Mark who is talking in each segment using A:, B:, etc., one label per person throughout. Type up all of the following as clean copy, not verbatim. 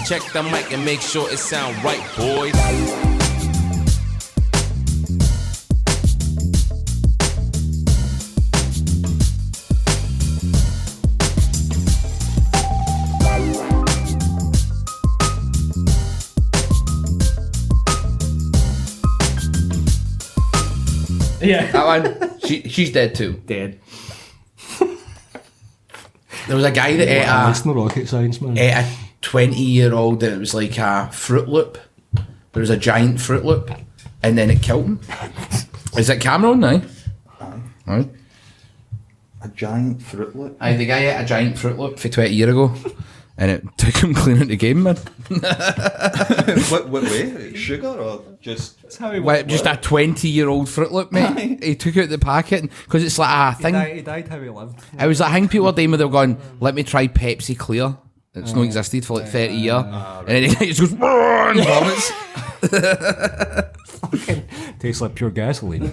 A: Check the mic and make sure it sound right, boys.
B: Yeah.
C: That one, she's dead too.
B: Dead.
C: There was a guy that
D: It's no rocket science, man.
C: ate a 20-year-old and it was like a Froot Loop. There was a giant Froot Loop and then it killed him. Is it Cameron now? Aye.
E: A giant Froot Loop?
C: Aye, the guy ate a giant Froot Loop for 20 years ago and it took him clean out the game, man.
E: what way? Sugar or just...
B: That's how he
C: Just a 20-year-old Froot Loop, mate. He took out the packet because it's like a thing.
B: He died how he lived.
C: It was that thing people were doing where they were going, let me try Pepsi Clear. It's not existed for like 30 years. And then he just goes, and vomits.
D: Fucking tastes like pure gasoline.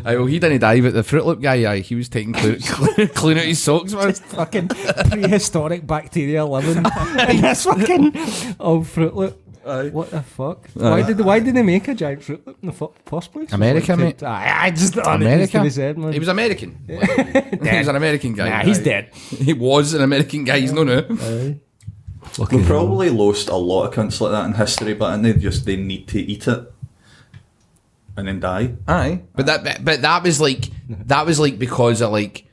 C: Aye, well, he didn't die, but the Froot Loop guy, he was taking clean out his socks, man.
D: Fucking prehistoric bacteria living in this fucking old Fruit Loop. What the fuck? Why did they make a giant Fruit Loop in the first place?
C: America, mate.
D: I just
C: America.
D: Be said, man.
C: He was American. He was an American guy.
D: Nah, he's dead.
C: He was an American guy. He's not now.
E: We've probably lost a lot of cunts like that in history, but they need to eat it and then die.
C: Aye, but that was like because of like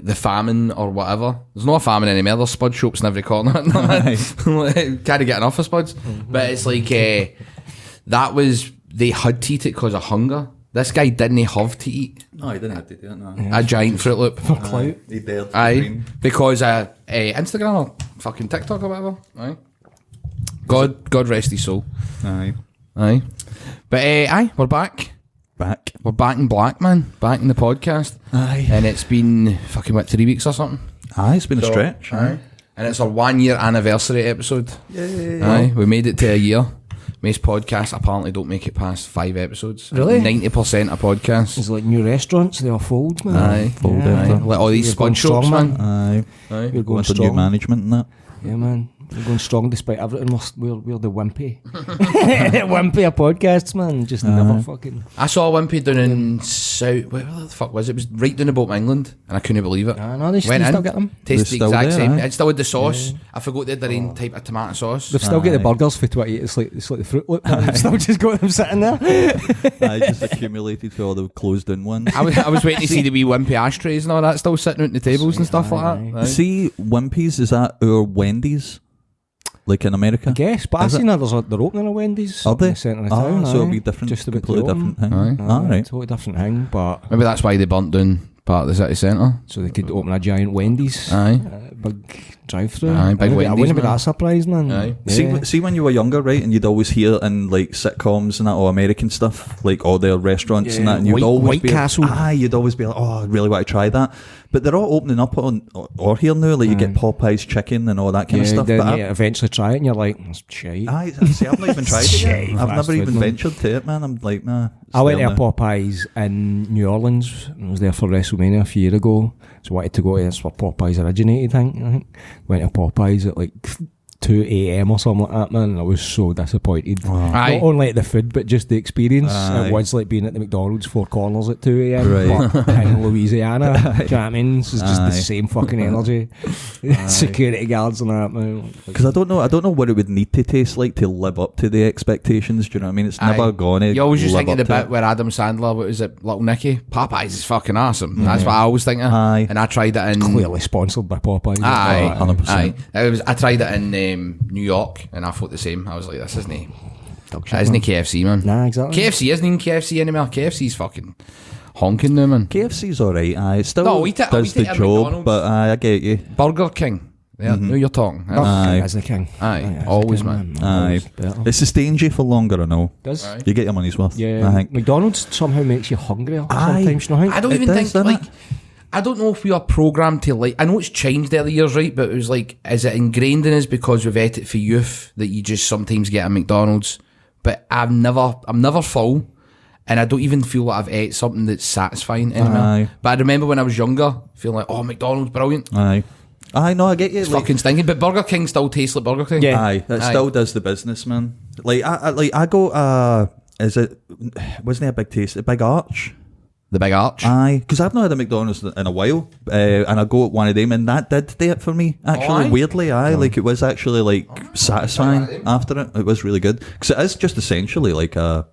C: the famine or whatever. There's no famine anymore. There's spud shops in every corner. Can't get enough of spuds. But it's like that was they had to eat it because of hunger. This guy didn't have to eat.
E: No, he didn't have to do it. No.
C: A giant Fruit Loop.
D: For clout.
E: He dared.
C: Aye, because Instagram or fucking TikTok or whatever. Aye. God rest his soul.
E: Aye.
C: But aye, we're back. We're back in black, man. Back in the podcast.
E: Aye.
C: And it's been fucking 3 weeks or something.
E: Aye, it's been a stretch.
C: Aye. And it's our 1 year anniversary episode.
E: Yay.
C: Aye, we made it to a year. Most podcasts apparently don't make it past 5 episodes.
D: Really?
C: 90% of podcasts.
D: It's like new restaurants, they all fold, man.
C: Aye.
E: Fold
C: Aye.
E: after.
C: Like all these
D: You're going
C: spud shops,
D: strong,
C: man.
E: Aye.
C: Aye.
D: You're going
E: Went to new
D: strong.
E: management and that.
D: Yeah, man. We're going strong despite everything. We're the wimpy. Wimpy of podcasts, man. Just never fucking...
C: I saw Wimpy down in South... Where the fuck was it? It was right down the bottom of England. And I couldn't believe it.
D: No, they still get them.
C: Tastes the
E: They're
C: exact
E: still
C: same.
E: there, aye.
C: It's still with the sauce. I forgot they had their own type of tomato sauce.
D: They've still got the burgers for 28. It's like the Fruit Loop. They've still just got them sitting there.
E: I just accumulated for all the closed in ones.
C: I was waiting to see the wee Wimpy ashtrays and all that still sitting out on the tables and stuff like that. Aye.
E: See, Wimpy's, is that our Wendy's? Like in America?
D: I guess, but I've
E: Is it?
D: seen they're opening a Wendy's
E: Are
D: in
E: they?
D: the centre of town.
E: So it'll
D: aye.
E: be different,
D: Just about
E: completely
D: to open.
E: different thing.
C: Aye.
E: Alright.
D: Totally different thing, but
C: Maybe that's why they burnt down part of the city centre.
D: so they could open a giant Wendy's.
C: Aye.
D: Big drive-through.
C: Aye, big
D: I
C: Wendy's,
D: wouldn't be
C: man.
D: that surprised, man.
C: Aye.
D: Yeah.
E: See when you were younger, right, and you'd always hear in like sitcoms and that, or American stuff, like all their restaurants and
D: Yeah,
E: that, and you'd always
D: White
E: be
D: Castle.
E: you'd always be like, oh, I really want to try that. But they're all opening up on or here now, like you get Popeye's chicken and all that kind of stuff.
D: Then
E: But
D: you eventually try it and you're like, that's shite.
E: see, I've not even tried it yet.
D: Shit,
E: I've
D: fast
E: never even
D: food, man.
E: ventured to it, man. I'm like, nah.
D: I went to
E: there
D: a
E: now.
D: Popeyes in New Orleans. I was there for WrestleMania a few years ago. So I wanted to go to that's where Popeyes originated, I think. Went to Popeyes at like 2 a.m. or something like that, man. And I was so disappointed.
C: Aye.
D: Not only at the food, but just the experience.
E: Aye.
D: It was like being at the McDonald's Four Corners at 2 a.m.
E: Right.
D: But in Louisiana. Do you know what I mean? It's just the
E: Aye.
D: same fucking energy. Security guards and that, man.
E: Because I don't know what it would need to taste like to live up to the expectations. Do you know what I mean? It's never
C: Aye.
E: gone to
C: You always just
E: live
C: think of the
E: up to
C: bit
E: it.
C: where Adam Sandler, what was it, Little Nicky? Popeyes is fucking awesome. That's what I always think of.
E: Aye.
C: And I tried it in...
D: Clearly sponsored by Popeyes.
C: Aye,
E: 100%.
C: aye. I tried it in New York, and I thought the same. I was like, this isn't
D: Dog shit,
C: that isn't
D: man.
C: KFC, man.
D: Nah, exactly.
C: KFC isn't even KFC anymore. KFC's fucking honking now, man.
E: KFC's alright, aye. It still
C: No, we ta- we
E: does the
C: take a
E: job,
C: McDonald's.
E: but I get you.
C: Burger King. Yeah, now you're talking.
E: Aye.
D: As the king.
C: Aye,
D: as the
C: always,
D: king,
C: man.
E: Aye.
D: Always better.
E: It sustains you for longer, I know.
D: Does.
C: Aye.
E: You get your money's worth,
D: Yeah,
E: I think.
D: McDonald's somehow makes you hungrier
E: Aye.
D: sometimes, you know?
C: I don't
E: It
C: even
E: does,
C: think,
E: doesn't
C: like...
E: it?
C: I don't know if we are programmed to like... I know it's changed over the years, right? But it was like, is it ingrained in us because we've ate it for youth that you just sometimes get a McDonald's? But I'm never full, and I don't even feel like I've ate something that's satisfying anymore.
E: Aye.
C: But I remember when I was younger, feeling like, oh, McDonald's, brilliant.
E: Aye. I know, I get you.
C: It's fucking stinking, but Burger King still tastes like Burger King.
D: Yeah.
E: Aye, it still does the business, man. Like I go. Wasn't it a big taste? A Big Arch.
C: The Big Arch.
E: Aye, because I've not had a McDonald's in a while, and I go at one of them, and that did do it for me. Actually,
C: aye?
E: weirdly, like it was actually like satisfying after it. It was really good because it is just essentially like a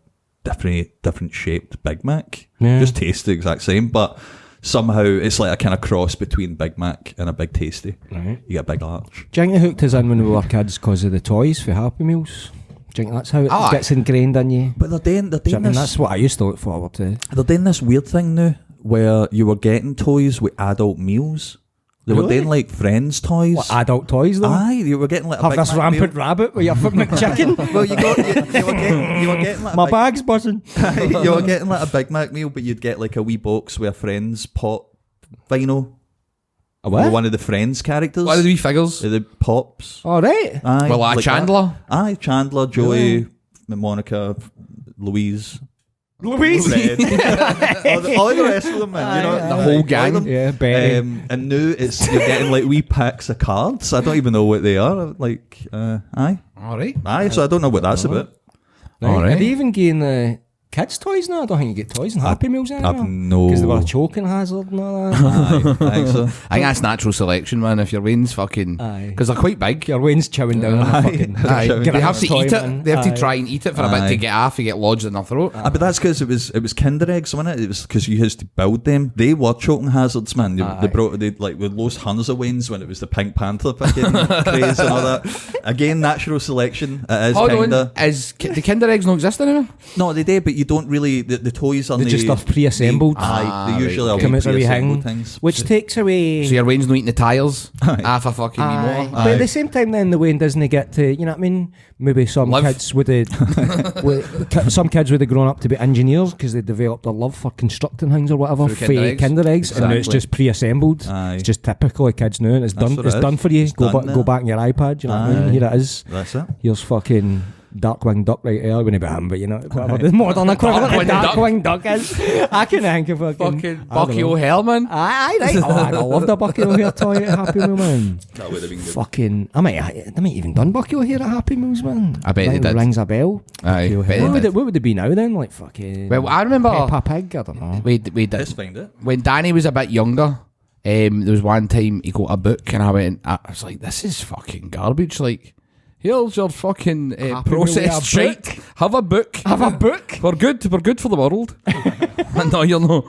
E: different shaped Big Mac.
D: Yeah.
E: Just tastes the exact same, but somehow it's like a kind of cross between Big Mac and a Big Tasty.
D: Right.
E: You get a Big Arch.
D: Do you think they hooked us in when we were kids because of the toys for Happy Meals? Do you think that's how it
C: Aye.
D: gets ingrained in you?
E: But they're doing
D: Do you know what I mean?
E: this.
D: That's what I used to look forward to.
E: They're doing this weird thing now where you were getting toys with adult meals. They were
D: Really?
E: doing like Friends toys.
D: What, adult toys though?
E: Aye, you were getting like a
D: Have
E: Big
D: this
E: Mac
D: rampant
E: meal.
D: rabbit with your McChicken.
E: Well, you were getting like
D: My
E: a
D: bag's buzzing.
E: you were getting like a Big Mac meal, but you'd get like a wee box with a Friends pop vinyl.
D: A
E: With
D: what?
E: one of the Friends characters.
C: What are the wee figures?
E: The pops.
D: All right.
E: Aye,
C: Well,
E: like
C: Chandler.
E: that. Aye, Chandler, Joey, Monica, Louise.
D: Louise.
E: Fred. all the rest of them, man. You know,
C: The whole
E: all
C: gang.
E: of them.
D: Yeah, Betty.
E: And now you're getting like wee packs of cards. I don't even know what they are. Like, aye.
C: All right.
E: Aye, so I don't know what that's about.
C: All right.
D: Are they even getting kids' toys now? I don't think you get toys in Happy Meals anymore.
E: I've no.
D: Because they were a choking hazard and all that.
E: Aye, I think so.
C: I think that's natural selection, man. If your Wayne's fucking,
D: Aye.
C: because they're quite big.
D: Your Wayne's chowing down on a fucking...
C: Aye.
E: They
C: They have to
D: toy
C: eat
D: man.
C: it. They have to
D: Aye.
C: try and eat it for a bit
E: Aye.
C: to get off and get lodged in their throat.
E: But that's because it was Kinder Eggs, wasn't it? It was because you used to build them. They were choking hazards, man. They brought like with lost hundreds of wins when it was the Pink Panther picking craze and all that. Again, natural selection. It is
C: Hold
E: kinda.
C: on, the Kinder Eggs don't exist anymore?
E: No, they do, but you don't really. The toys are
D: They just are pre-assembled.
E: Aye, they usually
C: right,
E: are
C: okay.
D: Come out of a wee
E: pre-assembled
D: hang,
E: things.
D: which takes away...
C: So your Wayne's not eating the tires
E: Aye.
C: half a fucking wee
D: Aye.
C: more.
D: But at the same time, then the Wayne doesn't get to, you know what I mean? Maybe some
C: Live.
D: kids would have, some kids would have grown up to be engineers because they developed a love for constructing things or whatever.
C: Through Kinder
D: for
C: Eggs.
D: Kinder Eggs, and now it's
E: Exactly.
D: just pre-assembled.
E: Aye.
D: It's just typical of kids now, and it's
E: That's
D: done.
E: what
D: It's
E: it
D: done
E: is.
D: for you.
E: It's
D: Go
E: done
D: back,
E: now.
D: in your iPad. You know what I mean?
E: Aye.
D: Here it is.
E: That's it.
D: Here's fucking Darkwing Duck right there. Wouldn't be him, but you know whatever the modern equivalent of
C: Darkwing Duck.
D: Darkwing Duck is. I can't think of
C: Fucking
D: I don't
C: Bucky
D: know.
C: O'Hellman.
D: Aye, right. Oh, I loved a Bucky O'Hare toy at Happy Meal, man.
E: That would have been good.
D: Fucking, they might even done Bucky O'Hare at Happy Meals, man.
C: I bet they
D: Ring-
C: did.
D: Rings a bell.
C: Aye, bet they did.
D: What would it be now then? Like fucking.
C: Well, I remember
D: Peppa Pig. I don't know.
C: we did
E: Let's find it.
C: when Danny was a bit younger. There was one time he got a book and I went. I was like, "This is fucking garbage." Like, here's your fucking
D: Happy Meal with
C: processed
D: a
C: shit. Have a book.
D: Have a book.
C: We're good for the world. No, you're no.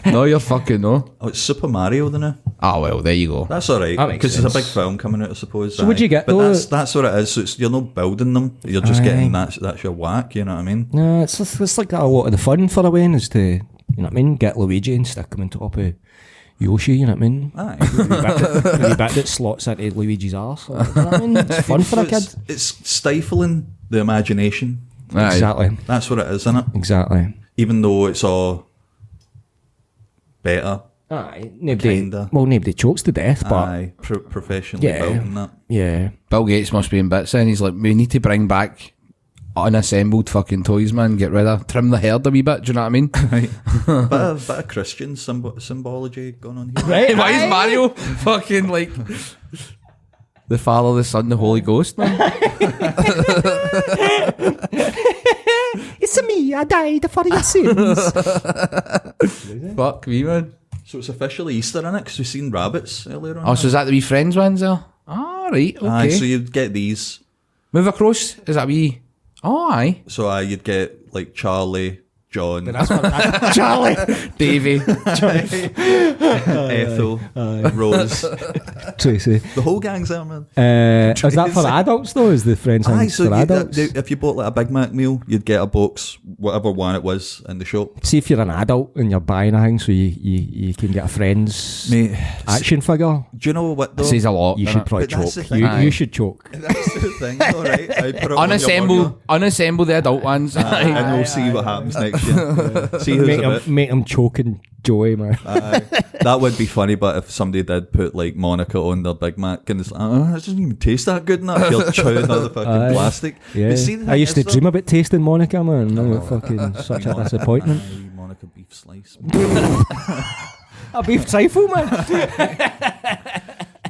C: No, you're fucking no.
E: Oh, it's Super Mario, then.
C: Oh well, there you go.
E: That's all right
D: That makes
E: because it's a big
D: sense.
E: film coming out, I suppose.
D: So what'd you get,
E: But
D: though?
E: that's what it is. So you're not building them. You're just
D: Aye.
E: getting that's your whack. You know what I mean?
D: No, it's like a lot of the fun for a Wayne is to, you know what I mean, get Luigi and stick him on top of Yoshi, you know what I mean?
E: Aye.
D: The wee bit that slots into Luigi's arse. You know what I mean? It's fun for a kid.
E: It's stifling the imagination.
C: Aye.
D: Exactly.
E: That's what it is, isn't it?
D: Exactly.
E: Even though it's all better.
D: Aye. Nobody
E: Kinda.
D: chokes to death, but
E: Aye, professionally
D: Yeah.
E: built and that.
D: yeah.
C: Bill Gates must be in bits then. He's like, we need to bring back unassembled fucking toys, man. Get rid of, trim the herd a wee bit. Do you know what I mean?
E: Right. bit of Christian symbology going on here.
D: Right?
C: Why is Mario fucking like the Father, the Son, the Holy Ghost, man?
D: It's me, I died for your sins.
C: Fuck me, man.
E: So it's officially Easter, innit? Because we've seen rabbits earlier on.
C: Oh, so is that the wee friends ones there? Oh, right, okay.
E: Aye, so you'd get these.
C: Move across. Is that wee? Oh, aye.
E: So you'd get like Charlie, John,
D: Charlie.
C: Davey.
E: Ethel, Rose.
D: Tracy.
E: The whole gang's there, man.
D: Is that for adults though? Is the friends
E: Aye,
D: things
E: so
D: for adults?
E: if you bought like a Big Mac meal, you'd get a box, whatever one it was, in the shop.
D: See if you're an adult and you're buying a thing, so you can get a friend's
E: Mate,
D: action figure.
E: do you know what though?
C: Says a lot.
D: You
C: doesn't
D: should
C: it?
D: probably
E: But that's
D: choke.
E: the thing.
C: Aye.
D: You should choke.
E: That's the thing, alright. I put it on your burger,
C: Unassemble the adult ones.
E: and we'll see what happens next year. See who's a bit.
D: Make him choking Joey, man.
E: That would be funny, but if somebody did put like Monica on their Big Mac and it's like, it doesn't even taste that good enough, you're chewing all the fucking
D: Aye.
E: plastic.
D: Yeah.
E: But see, the
D: I
E: thing
D: used to
E: is, though-
D: dream about tasting Monica, man. Fucking such a disappointment.
E: Aye, Monica beef slice.
D: A beef trifle, man.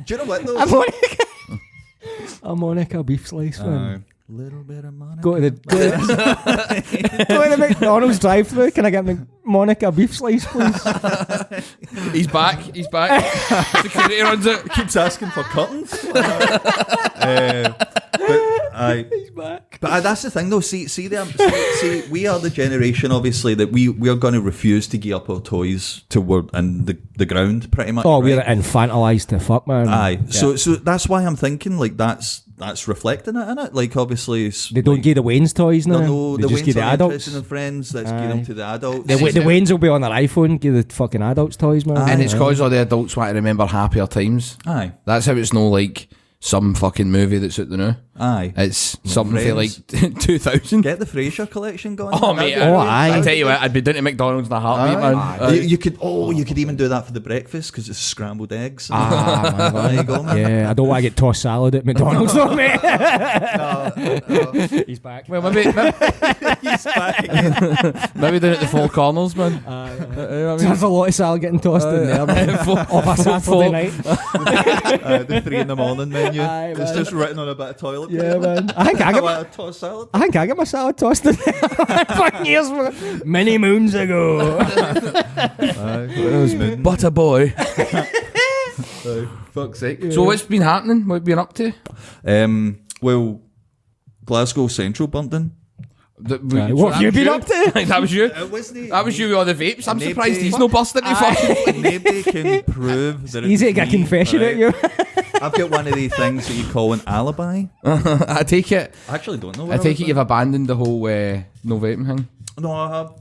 E: Do Do you know what though?
D: A Monica beef slice, man.
E: Little bit of Monica.
D: Go to the McDonald's drive-thru. Can I get Monica beef slice, please?
C: He's back. Security runs it.
E: Keeps asking for curtains. He's back. But that's the thing, though. See, we are the generation, obviously, that we are going to refuse to give up our toys toward in the ground, pretty much.
D: Oh,
E: right?
D: we're infantilized to fuck, man.
E: Aye.
D: Yeah.
E: So that's why I'm thinking like that's reflecting it in it. Like obviously,
D: they don't give the Wayne's toys now.
E: No,
D: they
E: the
D: just give the
E: Waynes are
D: adults.
E: interested in friends. Let's give them to the adults.
D: The Waynes will be on their iPhone. Give the fucking adults toys, man.
C: And it's because all the adults want to remember happier times.
E: Aye.
C: That's how it's no like some fucking movie that's out there now.
E: Aye.
C: It's something for like
E: Friends.
C: 2000.
E: Get the Frasier collection going.
C: Oh, mate.
D: aye.
C: I tell you what, I'd be down to McDonald's in a heartbeat, man.
E: You could even do that for the breakfast because it's scrambled eggs.
D: There
E: you go, man.
D: Yeah, I don't want to get tossed salad at McDonald's, though, mate.
E: No.
D: He's back.
C: Well, maybe
E: He's back again.
C: maybe down at the Four Corners, man. You know what I mean?
D: There's a lot of salad getting tossed in there, man. Off a Saturday night.
E: The 3 a.m. menu.
D: Aye,
E: It's
D: man.
E: just written on a bit of toilet paper.
D: Yeah, man. I think I get
E: want a tossed salad.
D: my salad tossed in there. Fucking years ago. Many moons ago.
C: Butter boy. Fuck's sake. So what's been happening? What have you been up to?
E: Well, Glasgow Central burnt in.
D: What have you been up to?
C: That was you.
E: It wasn't.
C: That was you with all the vapes. I'm
E: Nobody-
C: surprised he's no busting any fucking.
E: Nobody can prove that it's
D: Easy to get a
E: me,
D: confession
E: right?
D: at you.
E: I've got one of these things that you call an alibi.
C: I take it.
E: I actually don't know.
C: I take it you've abandoned the whole no vaping thing.
E: No, I have.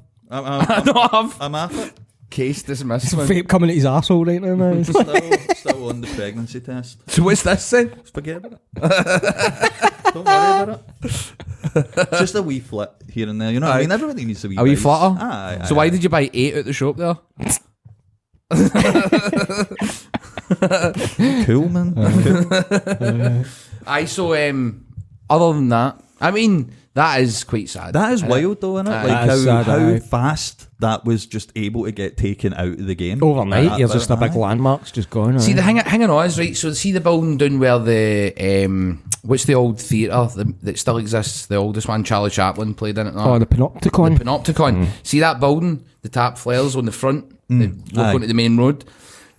E: I'm at it.
C: Case dismissed, man.
D: Vape coming at his arsehole right now, man.
E: Still on the pregnancy test.
C: So what's this then?
E: Forget about it. Don't worry about it. Just a wee flit here and there. You know what I mean? Everybody needs a wee
C: A wee
E: bite.
C: flutter?
E: Aye,
C: So why did you buy 8 at the shop there?
E: Cool, man.
C: Other than that, I mean, that is quite sad.
E: That is wild though, isn't it?
C: Aye.
E: Like
D: That is sad,
E: how
D: aye.
E: fast that was just able to get taken out of the game.
D: Overnight, there's just a big
E: aye.
D: landmarks just gone.
C: See,
D: aye.
C: the hanging on is right. So see the building down where the what's the old theatre that still exists? The oldest one, Charlie Chaplin played in it.
D: Oh, the Panopticon.
C: Panopticon. See that building, the tap flares on the front, look
E: Aye.
C: onto the main road.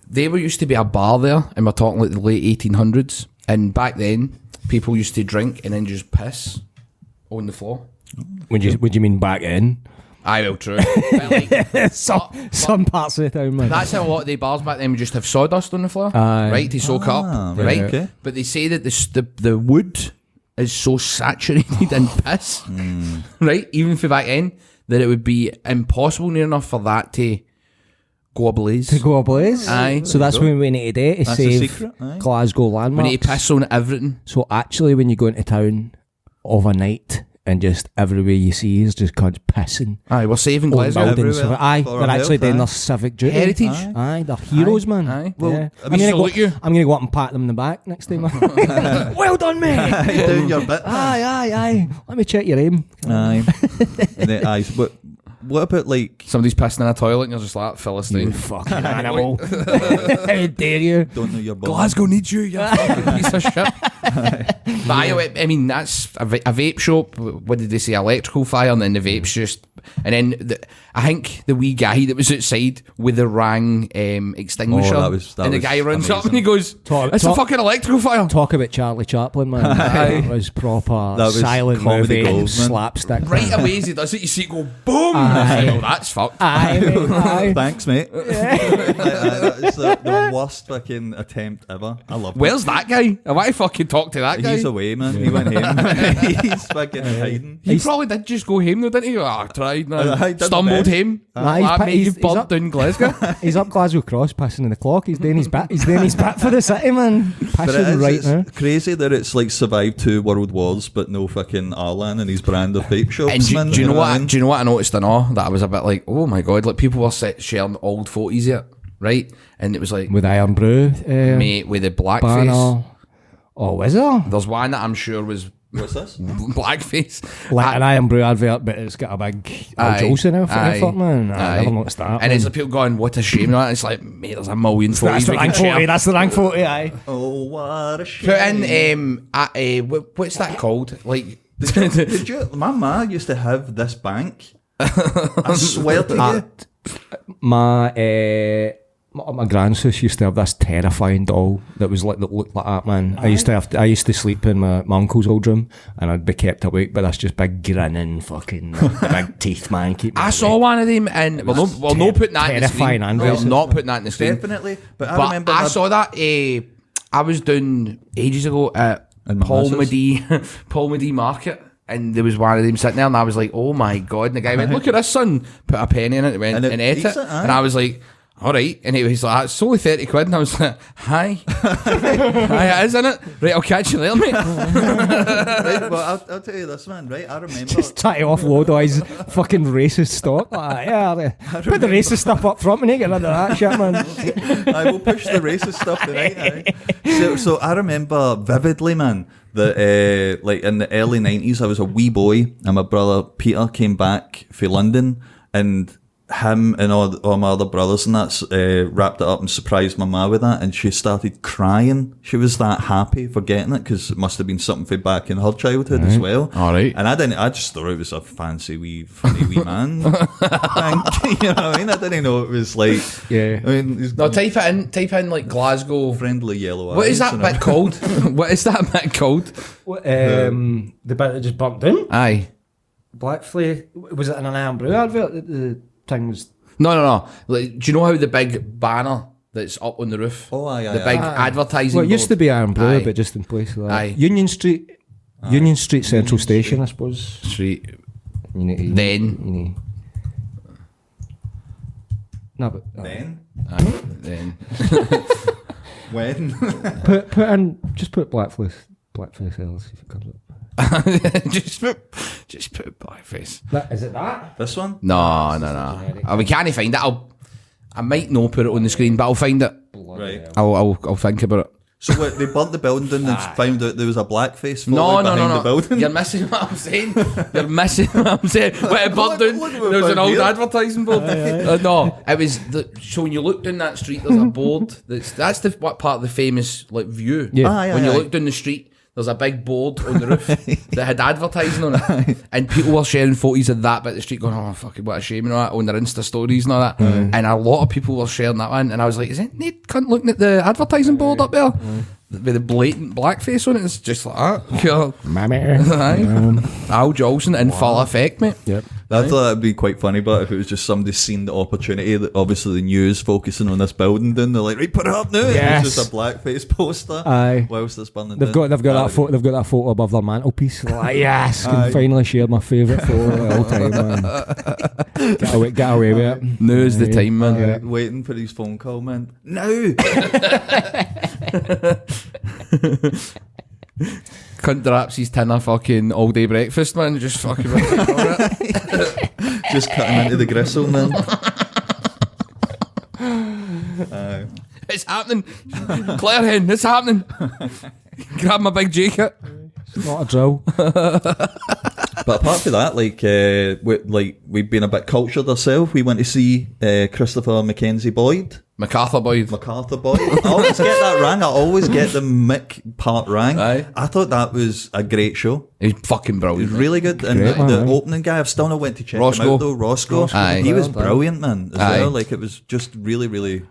C: They were used to be a bar there, and we're talking like the late 1800s. And back then, people used to drink and then just piss on the floor.
D: Would you mean back in?
C: Aye, well, true. But like,
D: Some parts of the town, man.
C: that's how a lot of the bars back then would just have sawdust on the floor,
D: Aye.
C: right, to soak up, right?
E: okay.
C: But they say that the wood is so saturated in piss, right, even for back then, that it would be impossible near enough for that to go ablaze.
D: To go ablaze.
C: Aye.
D: So that's what we need to do to
E: That's the
D: save
E: secret, aye.
D: Glasgow
C: We
D: landmarks.
C: need to piss on everything.
D: So actually, when you go into town overnight and just everywhere you see is just cunts pissing.
C: Aye, we're saving
D: On
C: Glasgow.
D: buildings.
E: everywhere.
D: Aye,
E: For
D: they're
E: our
D: actually
E: health,
D: doing
E: aye.
D: their civic duty.
C: Heritage.
E: Aye.
D: Aye, they're heroes, man.
C: Aye.
E: Well,
D: Yeah.
E: I mean,
C: salute you.
D: I'm gonna go up and pat them in the back next time. Well done, mate.
E: doing your bit.
D: Aye. Let me check your aim.
E: Aye. And then, aye. But what about like?
C: Somebody's pissing in a toilet and you're just like,
D: You
C: Philistine.
D: fucking animal. How dare you?
E: Don't know your ball.
C: Glasgow needs you, you fucking piece of shit. But I mean, that's a vape shop. What did they say? Electrical fire, and then the vapes just. And then I think the wee guy that was outside with the rang extinguisher.
E: Oh, that
C: and the
E: was
C: guy runs up
E: amazing.
C: and he goes, "It's a fucking electrical fire."
D: Talk about Charlie Chaplin, man. That was proper
E: That was
D: silent
E: comedy
D: movie,
E: gold, man.
D: slapstick.
C: Right away as he does it, you see it go boom.
D: Aye.
C: Oh, that's fucked.
D: Aye, mate, aye.
E: Thanks, mate. That's the worst fucking attempt ever. I love.
C: Where's that guy? I want to fucking talk to that guy.
E: He's away, man. He went home. He's fucking hiding.
C: He probably did just go home though, didn't he? Oh, I tried, man.
E: I did my
C: Stumbled
E: best.
C: home.
D: Nah, he's
C: Ah,
D: pa-
C: mate,
D: he's-
C: you've
D: he's
C: burnt
D: up-
C: down Glasgow.
D: He's up Glasgow Cross, passing in the clock. He's doing his bit. He's doing his bit for the city, man.
E: But it
D: Passing
E: is,
D: right
E: it's
D: now.
E: crazy that it's like survived 2 world wars, but no fucking Arlan and his brand of vape shops.
C: And
E: man,
C: do you know what?
E: I mean?
C: Do you know what I noticed in awe? That I was a bit like, oh my god, like people were sharing old photos yet, right? And it was like,
D: With Iron Brew.
C: mate, with the blackface.
D: Banner. Oh, was there?
C: There's one that I'm sure was
E: What's this?
C: Blackface.
D: Like an Iron Brew advert, but it's got a big Al Jolson effort, man. I never noticed that.
C: And it's like people going, what a shame. It's like, mate, there's a million photos.
D: That's the rank 40. That's the rank 40, aye.
E: Oh, what a shame.
C: Put in, what's that called? Like,
E: Did you? My ma used to have this bank. I swear to you.
D: My grandsis used to have this terrifying doll that looked like that, man. I used to sleep in my uncle's old room, and I'd be kept awake by this just big grinning fucking big teeth man.
C: I saw one of them, and we're not putting that in the screen. We're not putting that in the screen.
E: Definitely, but I remember
C: I saw that. I was doing ages ago at Paul Medee Market. And there was one of them sitting there, and I was like, "Oh my god!" And the guy went, "Look at this, son!" Put a penny in it, and ate it. And I was like, "All right." And he was like, "It's only 30 quid." And I was like, "Hi, hi, it is, isn't it? Right, I'll catch you later, mate."
E: Right, well, I'll tell you this, man. Right, I remember
D: just try to offload all his fucking racist stock. Put the racist stuff up front, and you get rid of that shit, man.
E: I will push the racist stuff tonight. So I remember vividly, man, that like in the early 90s, I was a wee boy, and my brother Peter came back from London, and him and all my other brothers and that wrapped it up and surprised my ma with that, and she started crying. She was that happy for getting it, because it must have been something for back in her childhood as well.
C: All right.
E: And I just thought it was a fancy funny wee man thing. You know what I mean? I didn't know it was like,
D: yeah.
E: I mean,
C: No, type in like Glasgow.
E: Friendly yellow eyes.
C: What is that bit called? What is that bit called?
D: The bit that just bumped in?
C: Aye.
D: Blackflay. Was it in an Iron Brew advert that the thing was...
C: No. Like, do you know how the big banner that's up on the roof?
E: Oh, aye.
C: The big advertising
D: Well, it used
C: board?
D: to be Iron Brew,
C: Aye.
D: but just in place of that.
C: Aye.
D: Union Street Central Station, I suppose.
C: Street.
D: You need to,
C: Then.
D: No, but...
E: Then?
C: Then.
E: When?
D: Put in... Just put Blackface Hills, see if it comes up.
C: just put blackface.
D: Is it that?
E: This one?
C: No. We can't find it. I might not put it on the screen, but I'll find it.
E: Right.
C: I'll think about it.
E: So what, they burnt the building down and found out there was a blackface
C: No.
E: behind the building?
C: You're missing what I'm saying. When it burnt down, there was an old advertising board. No, it was so when you look down that street, there's a board. That's what part of the famous like view.
D: Yeah.
C: When you look down the street, there's a big board on the roof that had advertising on it, and people were sharing photos of that bit of the street, going, "Oh fucking what a shame," and all that on their Insta stories and all that. And a lot of people were sharing that one, and I was like, "Is it Nate cunt looking at the advertising board up there with the blatant blackface on it?" It's just like that. Al Jolson in full effect, mate.
D: Yep.
E: I thought that'd be quite funny, but if it was just somebody seen the opportunity, that obviously the news focusing on this building, then they're like, "Right, put it up now."
D: Yes.
E: It's just a blackface poster.
D: Aye.
E: Whilst it's burning
D: They've got that photo. They've got that photo above their mantelpiece. They're like, yes, can finally share my favourite photo of all time, man. Get away with it.
C: Now's the time, man.
E: Yeah. Waiting for his phone call, man. No.
C: Cunt drops his tin of fucking all day breakfast, man. Just fucking
E: Just cutting into the gristle, man.
C: It's happening. Claire Hen, it's happening. Grab my big jacket.
D: It's not a drill.
E: But apart from that, we've been a bit cultured ourselves. We went to see Christopher Mackenzie Boyd.
C: MacArthur Boyd.
E: I always get that wrong. I always get the Mick part wrong.
C: Aye.
E: I thought that was a great show.
C: He's fucking
E: It
C: brilliant.
E: was really good. And
D: Great,
E: the
D: man.
E: opening guy, I've still not went to check him
C: Roscoe.
E: out though. Roscoe.
C: Aye.
E: He was brilliant, man, as
C: Aye.
E: well. Like, it was just really, really,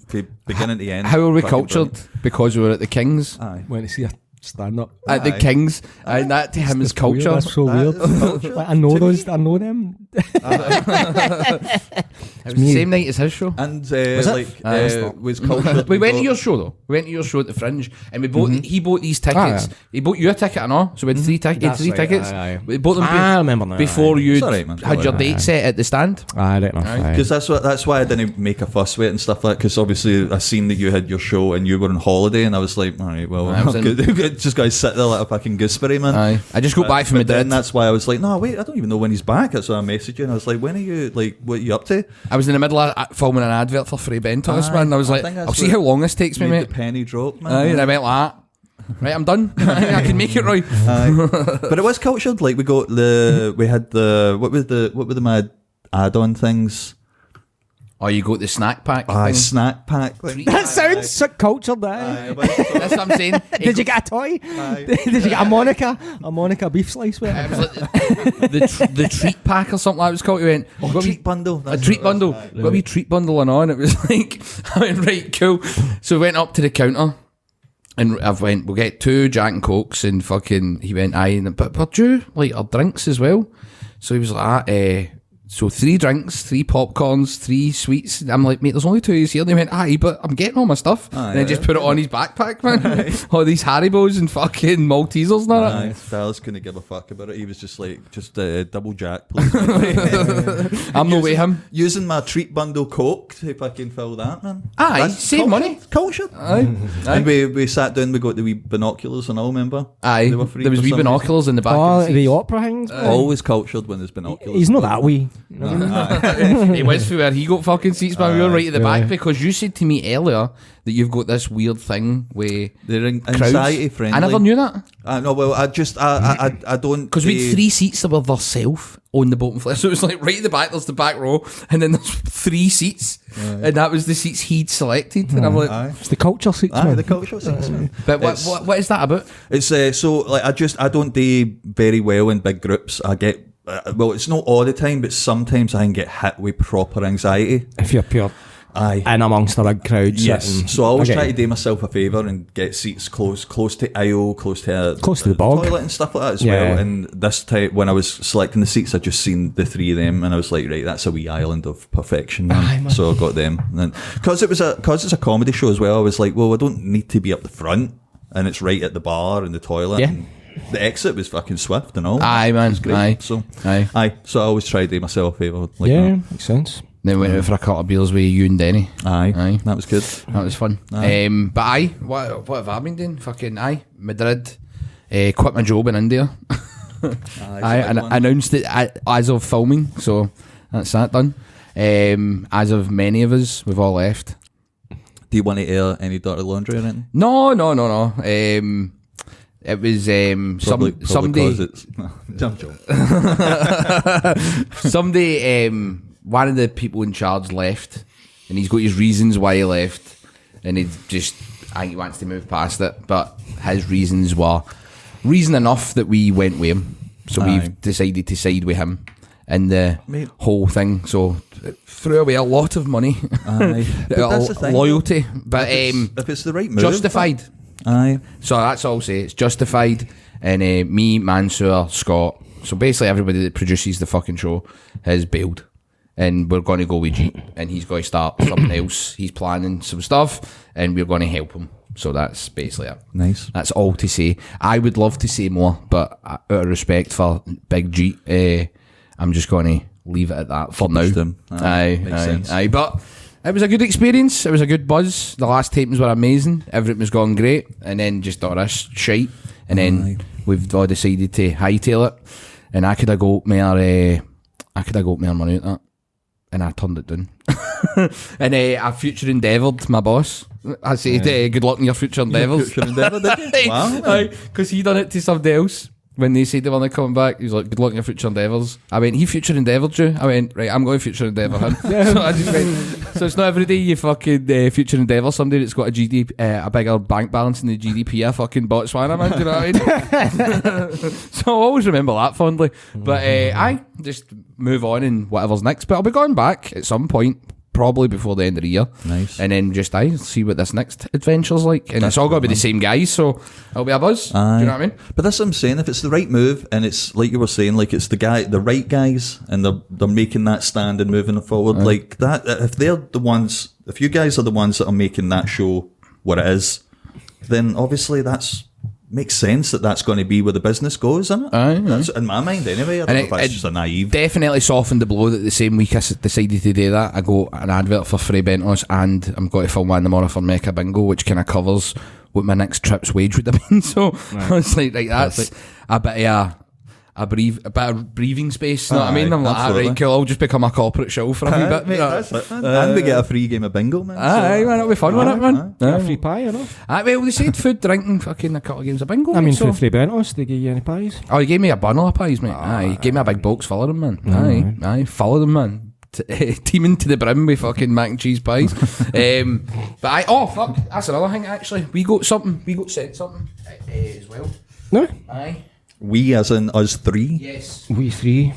E: from beginning to end.
C: How are we
E: fucking
C: cultured?
E: brilliant.
C: Because we were at the Kings.
E: Aye.
D: Went to see a stand up.
C: At the
E: Aye.
C: Kings. And that to him is culture.
D: That's so
E: That
D: weird.
E: is culture
D: Like, I know
E: to
D: those.
E: me.
D: I know them.
C: It was the same night as his show.
E: And was cultured.
C: We went to your show though. We went to your show at the Fringe, and we bought. He bought these tickets. He bought you a ticket and all. So we had three
D: That's right,
C: tickets.
D: aye.
C: We bought them
D: I remember now.
C: before you
E: It's all right, man.
C: had your date set at the stand.
D: I don't know.
E: Because that's why I didn't make a fuss with it and stuff like that. Because obviously I seen that you had your show and you were on holiday, and I was like, all right, well,
C: I was
E: just guys sit there like a fucking gooseberry, man.
C: Aye. I just got back from
E: But then
C: Madrid.
E: that's why I was like, no, wait, I don't even know when he's back. That's why I messaged you, and I was like, when are you? Like, what are you up to?
C: I was in the middle of filming an advert for Free Bentos,
E: Aye,
C: man. And I was
E: I
C: like,
E: think that's
C: I'll see
E: what
C: how long this takes me,
E: Made
C: mate.
E: the penny drop, man.
C: Aye, and I went like that. Right, I'm done. I can make it right.
E: But it was cultured. Like we had the what were the mad add-on things?
C: Oh, you got the snack pack.
E: Snack pack.
D: That sounds so cultured, that.
C: That's what I'm saying.
D: Did you get a toy? Did you get a Monica beef slice with it?
C: It was like the treat pack or something like it was called. You went,
E: treat bundle.
C: A treat bundle. Got a wee treat bundle on. It was like, I went, right, cool. So we went up to the counter and I went, we'll get 2 Jack and Cokes and fucking, he went, aye, but we're due like our drinks as well. So he was like, so 3 drinks, 3 popcorns, 3 sweets. I'm like, mate, there's only 2 of these here. And they went, aye, but I'm getting all my stuff. And I just put it on his backpack, man. All these Haribos and fucking Maltesers and all that.
E: Fellas couldn't give a fuck about it. He was just like, double Jack, please.
C: I'm no way him.
E: Using my treat bundle Coke to fucking fill that, man.
C: Aye,
E: That's
C: save money.
E: Culture.
C: Aye.
E: And we sat down, we got the wee binoculars and all, remember?
C: Aye,
E: They were free
C: there was
E: for
C: wee
E: some
C: binoculars in the back
D: Oh,
C: of the
D: the
C: seats.
D: opera things.
E: Always cultured when there's binoculars.
D: He's not that wee.
C: He went through where he got fucking seats, man. We were right at the back because you said to me earlier that you've got this weird thing where
E: They're
C: crowds.
E: anxiety friendly.
C: I never knew that.
E: No, well, I don't.
C: Because we had 3 seats that were themselves on the bottom floor. So it was like right at the back, there's the back row, and then there's 3 seats. And that was the seats he'd selected. And I'm like,
D: It's the culture seats, man.
E: the culture seats, man.
C: but what is that about?
E: It's so like I don't do very well in big groups. I get it's not all the time, but sometimes I can get hit with proper anxiety.
D: If you're pure
E: Aye.
D: in amongst a big crowd.
E: Yes.
D: sitting-
E: So I always
D: get
E: try
D: you.
E: to do myself a favour and get seats close to aisle, close to
D: the bog.
E: toilet and stuff like that as
D: Yeah.
E: well. And this time when I was selecting the seats, I just seen the 3 of them, and I was like, right, that's a wee island of perfection. Man. So I got them. And because it's a comedy show as well, I was like, well, I don't need to be up the front, and it's right at the bar and the toilet.
D: Yeah.
E: And the exit was fucking swift and all.
C: Aye, man.
E: Great.
C: Aye.
E: So
C: Aye.
E: So I always try to do myself a favour. Like
D: Yeah,
E: that.
D: makes sense.
C: Then we went out for a couple of beers with you and Denny.
E: Aye. That was good.
C: That was fun.
E: Aye.
C: But aye, what have I been doing? Fucking aye, Madrid. Quit my job in India. Aye, and I announced it as of filming, so that's that done. As of many of us, we've all left.
E: Do you want to air any dirty laundry or anything?
C: No. It was
E: Probably
C: somebody.
E: 'cause it's, no, I'm joking.
C: Somebody, one of the people in charge left, and he's got his reasons why he left, and I think he wants to move past it, but his reasons were reason enough that we went with him, so
E: Aye.
C: we've decided to side with him and the
E: Mate.
C: whole thing, so threw away a lot of money.
E: Aye. But that's the thing,
C: loyalty, but
E: if it's the right move,
C: justified.
E: Aye.
C: So that's all I'll say. It's justified. And me, Mansour, Scott. So basically everybody that produces the fucking show has bailed. And we're going to go with Jeep. And he's going to start something else. He's planning some stuff. And we're going to help him. So that's basically it.
E: Nice.
C: That's all to say. I would love to say more. But out of respect for Big Jeep, I'm just going to leave it at that for now.
E: him. Aye, makes sense.
C: Aye. But it was a good experience. It was a good buzz. The last tapings were amazing. Everything was going great. And then just all this shite. And then we've all decided to hightail it. And I could have got more money at that. And I turned it down. And I future endeavoured my boss. I said, good luck in your future endeavours.
E: Future endeavour, did you? Wow.
C: Because he done it to somebody else. When they said they weren't coming back, he was like, good luck in your future endeavours. I went, he future endeavoured you? I went, right, I'm going to future endeavour him. So I just went, so it's not every day you fucking future endeavour somebody that's got a bigger bank balance than the GDP of fucking Botswana, man. Do you know what I mean? So I always remember that fondly. But I just move on and whatever's next. But I'll be going back at some point. Probably before the end of the year.
E: Nice.
C: And then just see what this next adventure's like. And it's all got to be the same guys, so it'll be a buzz.
E: Aye.
C: Do you know what I mean?
E: But that's what I'm saying. If it's the right move, and it's like you were saying, like it's the right guys, and they're making that stand and moving it forward, like that. If they're the ones, if you guys are the ones that are making that show what it is, then obviously makes sense that's going to be where the business goes, isn't it?
C: Aye.
E: That's in my mind anyway. I don't know if that's just a naive.
C: Definitely softened the blow that the same week I decided to do that, I got an advert for Frey Bentos, and I'm going to film one tomorrow for Mecca Bingo, which kind of covers what my next trip's wage would have been. So I was like, right, that's a bit of a bit of breathing space, you know what I mean? I'm like,
E: absolutely.
C: right, cool, I'll just become a corporate show for a wee bit.
E: Mate, that's it, man. And we get a free game of bingo, man.
C: Aye, man, it'll be fun, won't it, man?
D: Get a free pie, you know.
C: Aye, well, they said food, drinking, fucking a couple of games of bingo.
D: I mean,
C: mate, so.
D: for free Bentos, they give you any pies?
C: Oh, he gave me a bundle of pies, mate. Aye, he gave me a big box full of them, man. Aye, full of them, man. Teeming to the brim with fucking mac and cheese pies. But fuck, that's another thing actually. We got sent something as well.
D: No?
C: Aye.
E: We as in us three?
C: Yes.
D: We three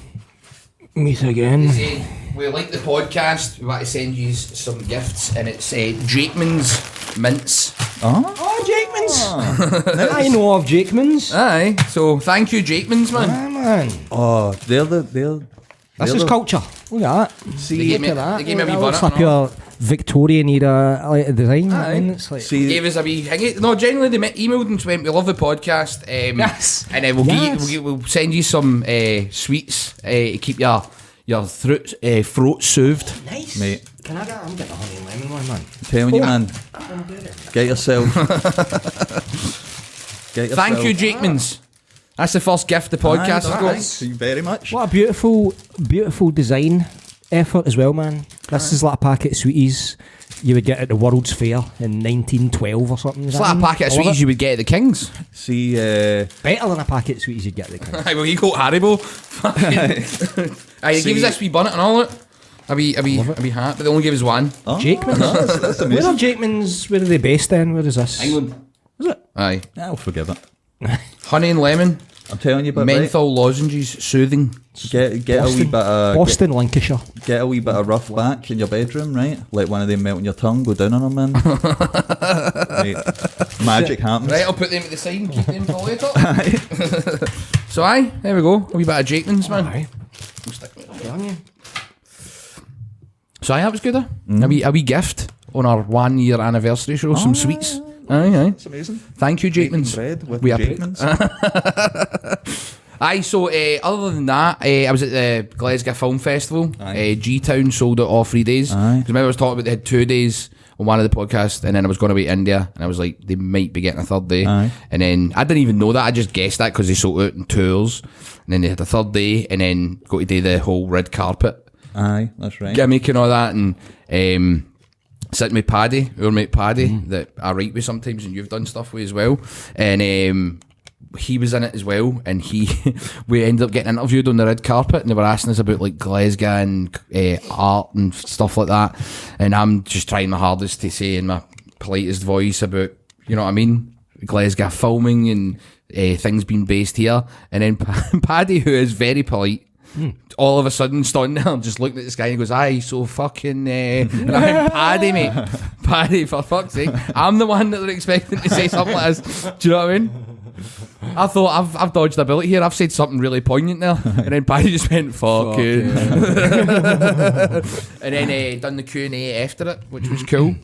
D: meet again.
C: They say, we like the podcast, we want to send you some gifts, and it's Jakeman's mints.
D: Oh, Jakeman's! I know of Jakeman's.
C: Aye, so thank you, Jakeman's, man.
D: Ah, man.
E: Oh, they're
D: This is culture. Look at that.
C: They gave me a wee
D: That looks
C: bonnet
D: like
C: and all.
D: your Victorian era like, design.
C: Aye.
D: And it's like,
E: See,
C: Gave us a wee hang. No, generally they emailed and went, we love the podcast.
D: Yes.
C: And then we'll send you some sweets to keep your throat soothed.
D: nice.
E: mate,
D: Can I get? I'm getting a honey and lemon one, man.
E: I'm telling you, man, get yourself.
C: Thank you, Jakeman's. That's the first gift the podcast has got.
E: Thank you very much.
D: What a beautiful design effort as well, man. This is like a packet of sweeties you would get at the World's Fair in 1912 or something.
C: It's like a packet of sweeties you would get at the King's.
E: See,
D: Better than a packet of sweeties you'd get at the King's.
C: Aye, well, you got Haribo. Aye, he gave us this wee bonnet and all it. A wee hat, but they only gave us one.
D: Jakeman's?
E: that's
D: Where
E: amazing.
D: are Jakeman's? Where are they based in? Where is this?
C: England.
D: Is it?
C: Aye.
E: I'll forgive it.
C: Honey and lemon.
E: I'm telling you, but
C: Menthol lozenges, soothing.
E: get a wee bit of
D: Boston, Lancashire.
E: get a wee bit of rough back in your bedroom, right? Let one of them melt in your tongue, go down on them, man. Right. Magic happens.
C: Right, I'll put them at the side and keep them for later. So aye, there we go. A wee bit of Jakeman's, man.
D: Aye.
C: We'll stick with it. So aye, that was good. A wee gift on our 1 year anniversary show. Some sweets. Aye.
E: It's amazing.
C: Thank you, Jakeman's.
E: Bread with
C: We
E: Jakeman's.
C: Aye, so other than that, I was at the Glasgow Film Festival. G-Town sold out all 3 days. Because remember I was talking about they had 2 days on one of the podcasts, and then I was going away to India, and I was like, they might be getting a third day. And then I didn't even know that, I just guessed that because they sold out in 2 hours. And then they had a third day, and then got to do the whole red carpet
E: Aye, that's right.
C: gimmick and all that, and sitting with Paddy, our mate Paddy, that I write with sometimes, and you've done stuff with as well, and he was in it as well, and we ended up getting interviewed on the red carpet, and they were asking us about like Glasgow and art and stuff like that, and I'm just trying my hardest to say in my politest voice about, you know what I mean, Glasgow filming and things being based here, and then Paddy, who is very polite, all of a sudden stunned there, just looking at this guy and he goes, aye, so fucking and I'm Paddy, mate. Paddy, for fuck's sake. I'm the one that they're expecting to say something like this. Do you know what I mean? I thought I've dodged a bullet here. I've said something really poignant there, and then Paddy just went fucking and then done the Q&A after it, which was cool.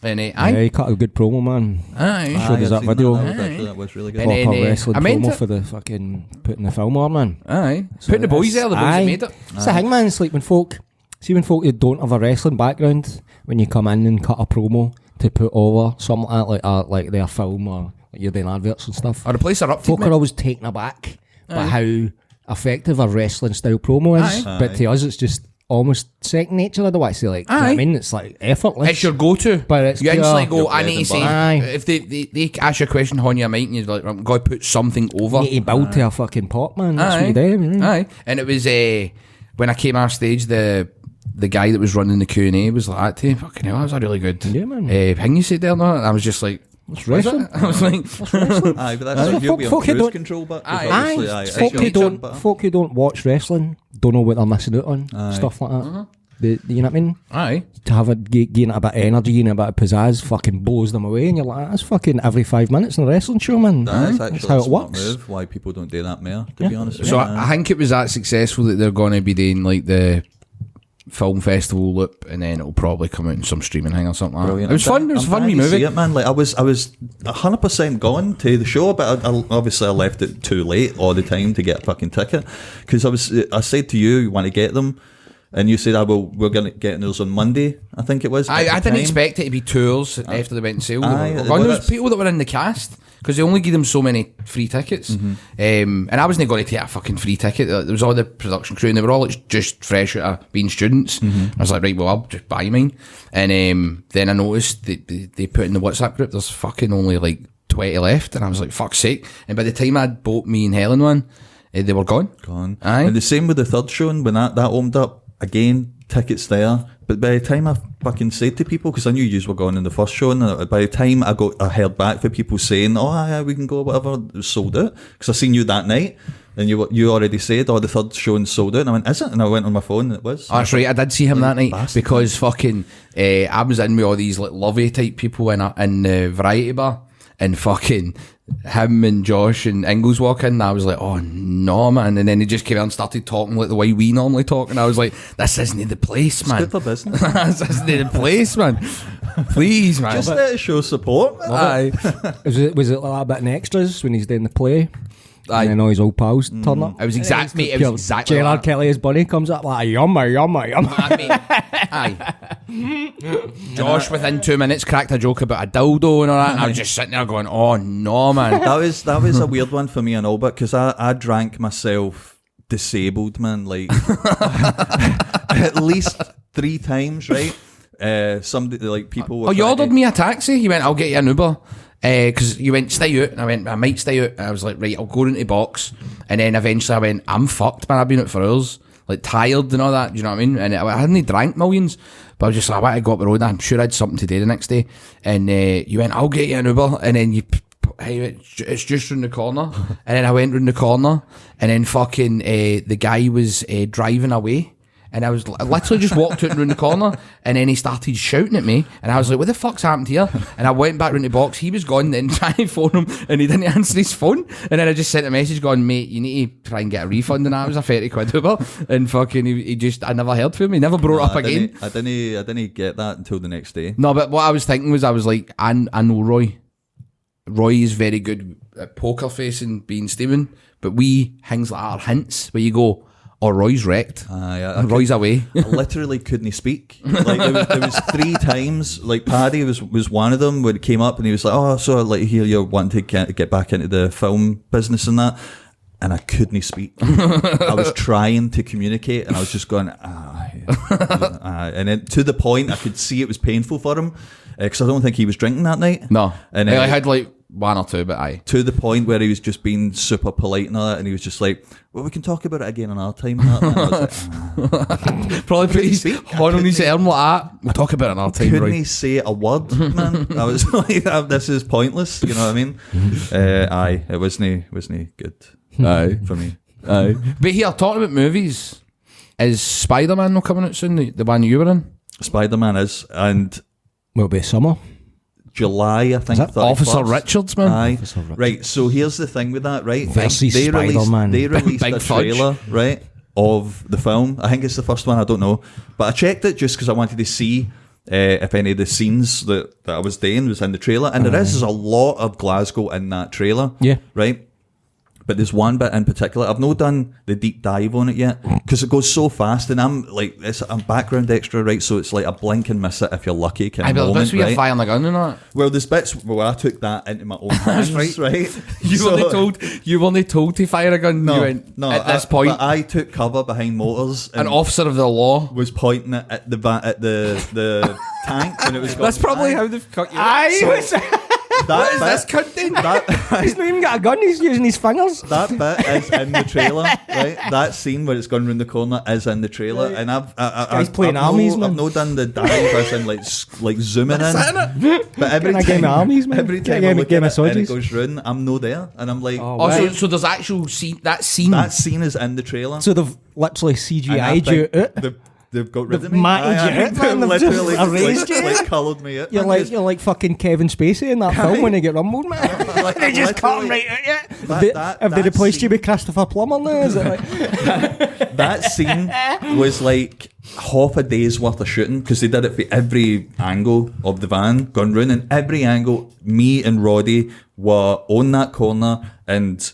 C: And
D: Yeah, you cut a good promo, man.
C: aye.
D: Showed us that video.
E: That was really good.
C: And then,
D: Proper wrestling
C: I meant
D: promo
C: it.
D: for the fucking putting the film on, man.
C: Aye. Putting the boys there, the boys that made it.
D: It's the thing, man. It's like when folk who don't have a wrestling background, when you come in and cut a promo to put over something like their film or like you're doing adverts and stuff.
C: Or the place are up to
D: Folk are always taken aback by how effective a wrestling style promo is.
C: Aye.
D: But to us, it's just almost second nature. I don't want to say like, you know what I mean, it's like effortless.
C: It's your go-to.
D: But it's
C: you instantly
D: pure-
C: go, I need to say,
D: Aye.
C: if they ask you a question on your mic and you're like, I'm going to put something over.
D: You need to build to a fucking pop, man. That's what
C: Aye.
D: you do. You know?
C: Aye. And it was, when I came off stage, the guy that was running the Q&A was like that too. Fucking hell, that was a really good
D: Yeah, man.
C: thing you said there. No? I was just like,
D: It's wrestling.
C: I was like,
E: Aye, but that's you'll be on
D: Folk who
E: cruise
D: don't-
E: control, but
C: Aye.
E: obviously,
D: Aye,
E: it's
D: folk
E: your
D: who
E: job, but-
D: folk who don't watch wrestling don't know what they're missing out on. Stuff like that. You know what I mean?
C: aye.
D: To have gain a bit of energy and a bit of pizzazz fucking blows them away, and you're like, that's fucking every 5 minutes in a wrestling show, man.
E: That's
D: That's
E: actually
D: how
E: a
D: it
E: smart
D: works.
E: move. Why people don't do that more, to be honest with
C: So
E: you.
C: I think it was that successful that they're going to be doing like the film festival loop, and then it'll probably come out in some streaming thing or something like that.
E: Brilliant.
C: It was fun. It was a fun wee
E: I'm dying to
C: movie.
E: see it, man. Like I was 100% gone to the show, but I obviously I left it too late all the time to get a fucking ticket, because I said to you want to get them, and you said, we're going to get those on Monday, I think it was.
C: I
E: at the
C: didn't
E: time.
C: expect it to be tours after they went on sale.
E: Aye,
C: There
E: well,
C: was
E: that's-
C: people that were in the cast, because they only give them so many free tickets. And I wasn't going to take a fucking free ticket. There was all the production crew, and they were all like, just fresh out of being students. I was like, right, well, I'll just buy mine. And then I noticed they put in the WhatsApp group, there's fucking only like 20 left, and I was like, fuck's sake. And by the time I'd bought me and Helen one, they were gone. Aye.
E: And the same with the third showing, when that opened up, again, tickets there. But by the time I fucking said to people, because I knew you were going in the first show, and by the time I heard back for people saying, oh, yeah, we can go, whatever, it was sold out. Because I seen you that night, and you already said, oh, the third showing sold out. And I went, is it? And I went on my phone, and it was.
C: Oh, that's right, I did see him that night,
E: bastard.
C: because fucking, I was in with all these like lovey type people in the variety bar, and fucking him and Josh and Ingalls walk in, and I was like, oh no, man. And then he just came out and started talking like the way we normally talk, and I was like, this isn't the place, man.
E: It's good for business.
C: This isn't the place, man. Please, man.
E: Just there to show support.
C: Aye.
D: Was it like that bit in extras when he's doing the play?
C: Aye.
D: And then all his old pals turn up.
C: It was exactly
D: Gerard
C: that.
D: Kelly as Bunny comes up like, yumma, yumma, yumma.
C: Aye. Josh, within 2 minutes, cracked a joke about a dildo and all that, and I was just sitting there going, oh no, man.
E: That was a weird one for me and all, but because I drank myself disabled, man, like at least 3 times, right? Somebody, like, people were
C: You ordered me a taxi? You went, I'll get you an Uber. Because you went, stay out, and I went, I might stay out, and I was like, right, I'll go into the box, and then eventually I went, I'm fucked, man, I've been out for hours, like tired and all that, do you know what I mean? And I hadn't drank millions, but I was just like, I want to go up the road, I'm sure I had something to do the next day, and you went, I'll get you an Uber, and then you, hey, it's just round the corner, and then I went round the corner, and then fucking the guy was driving away. And I literally just walked out around the corner, and then he started shouting at me, and I was like, what the fuck's happened here? And I went back round the box, he was gone, then trying to phone him, and he didn't answer his phone, and then I just sent a message going, mate, you need to try and get a refund, and that was a 30 quid Uber, and fucking, he just, I never heard from him, he never brought it up again.
E: I didn't get that until the next day.
C: No, but what I was thinking was, I was like, I know Roy. Roy is very good at poker facing, being steaming, but things like that are hints, where you go, oh, Roy's wrecked. Roy's away.
E: I literally couldn't speak. Like there was 3 times. Like Paddy was one of them when it came up, and he was like, "Oh, so like here you're wanting to get back into the film business and that," and I couldn't speak. I was trying to communicate, and I was just going, and then to the point I could see it was painful for him because I don't think he was drinking that night.
C: No,
E: and
C: I had like 1 or 2, but aye.
E: To the point where he was just being super polite and all that, and he was just like, well, we can talk about it again another time. And that. And I was like,
C: probably put his horn on his arm like that. We'll talk about it another time,
E: couldn't
C: Roy.
E: he say a word, man? I was like, this is pointless, you know what I mean? Aye, it wasn't good.
C: Aye.
E: For me.
C: Aye. But here, talking about movies, is Spiderman not coming out soon, the one you were in?
E: Spiderman is, and
D: Will it be summer?
E: July, I think.
C: Officer Richards, man.
E: Aye.
D: Officer Richards.
E: Right, so here's the thing with that, right?
D: Versus
E: They
D: Spider-Man.
E: released
C: Big
E: a
C: fudge.
E: trailer, right, of the film. I think it's the first one, I don't know. But I checked it just because I wanted to see if any of the scenes that I was doing was in the trailer. And there's a lot of Glasgow in that trailer.
D: Yeah.
E: Right? But there's one bit in particular. I've not done the deep dive on it yet because it goes so fast, and I'm like, I'm background extra, right? So it's like a blink and miss it if you're lucky kind of
C: But
E: moment,
C: bits where you're
E: right?
C: firing the gun and all that.
E: Well, there's bits where I took that into my own hands, right?
C: You weren't told to fire a gun.
E: No,
C: You went,
E: no.
C: at this point,
E: but I took cover behind motors.
C: an
E: And
C: officer of the law.
E: was pointing it at the tank, and it was.
C: That's
E: going,
C: probably
E: "Aye."
C: how they've cut you.
E: That
C: What is this cunt doing?
D: He's not even got a gun, he's using his fingers.
E: That bit is in the trailer, right? That scene where it's gone round the corner is in the trailer, and
D: Guy's playing armies, man.
E: I've not done the dive as in like zooming in. But every
D: Can I get my armies, man?
E: every
D: Can I
E: time
D: get
E: I
D: my-
E: look
D: get my
E: at it and it
D: soldiers?
E: goes round, I'm no there, and I'm like,
D: Oh,
C: Oh,
D: wow.
C: so there's actual scene. That scene.
E: that scene is in the trailer.
D: So they've literally
E: And I
D: CGI'd you
E: think
D: out.
E: They've got rid
D: They've
E: of me.
D: matted you out, man. They've just
E: literally
D: erased you.
E: like coloured me out.
D: You're
E: man,
D: like fucking Kevin Spacey in that film when they get rumbled, man.
E: Like,
D: They just cut him
E: literally,
D: right out, yeah.
E: that
D: Have they
E: scene-
D: replaced you with Christopher Plummer now? Is it like...
E: That scene was like half a day's worth of shooting because they did it for every angle of the van gone round, and every angle me and Roddy were on that corner and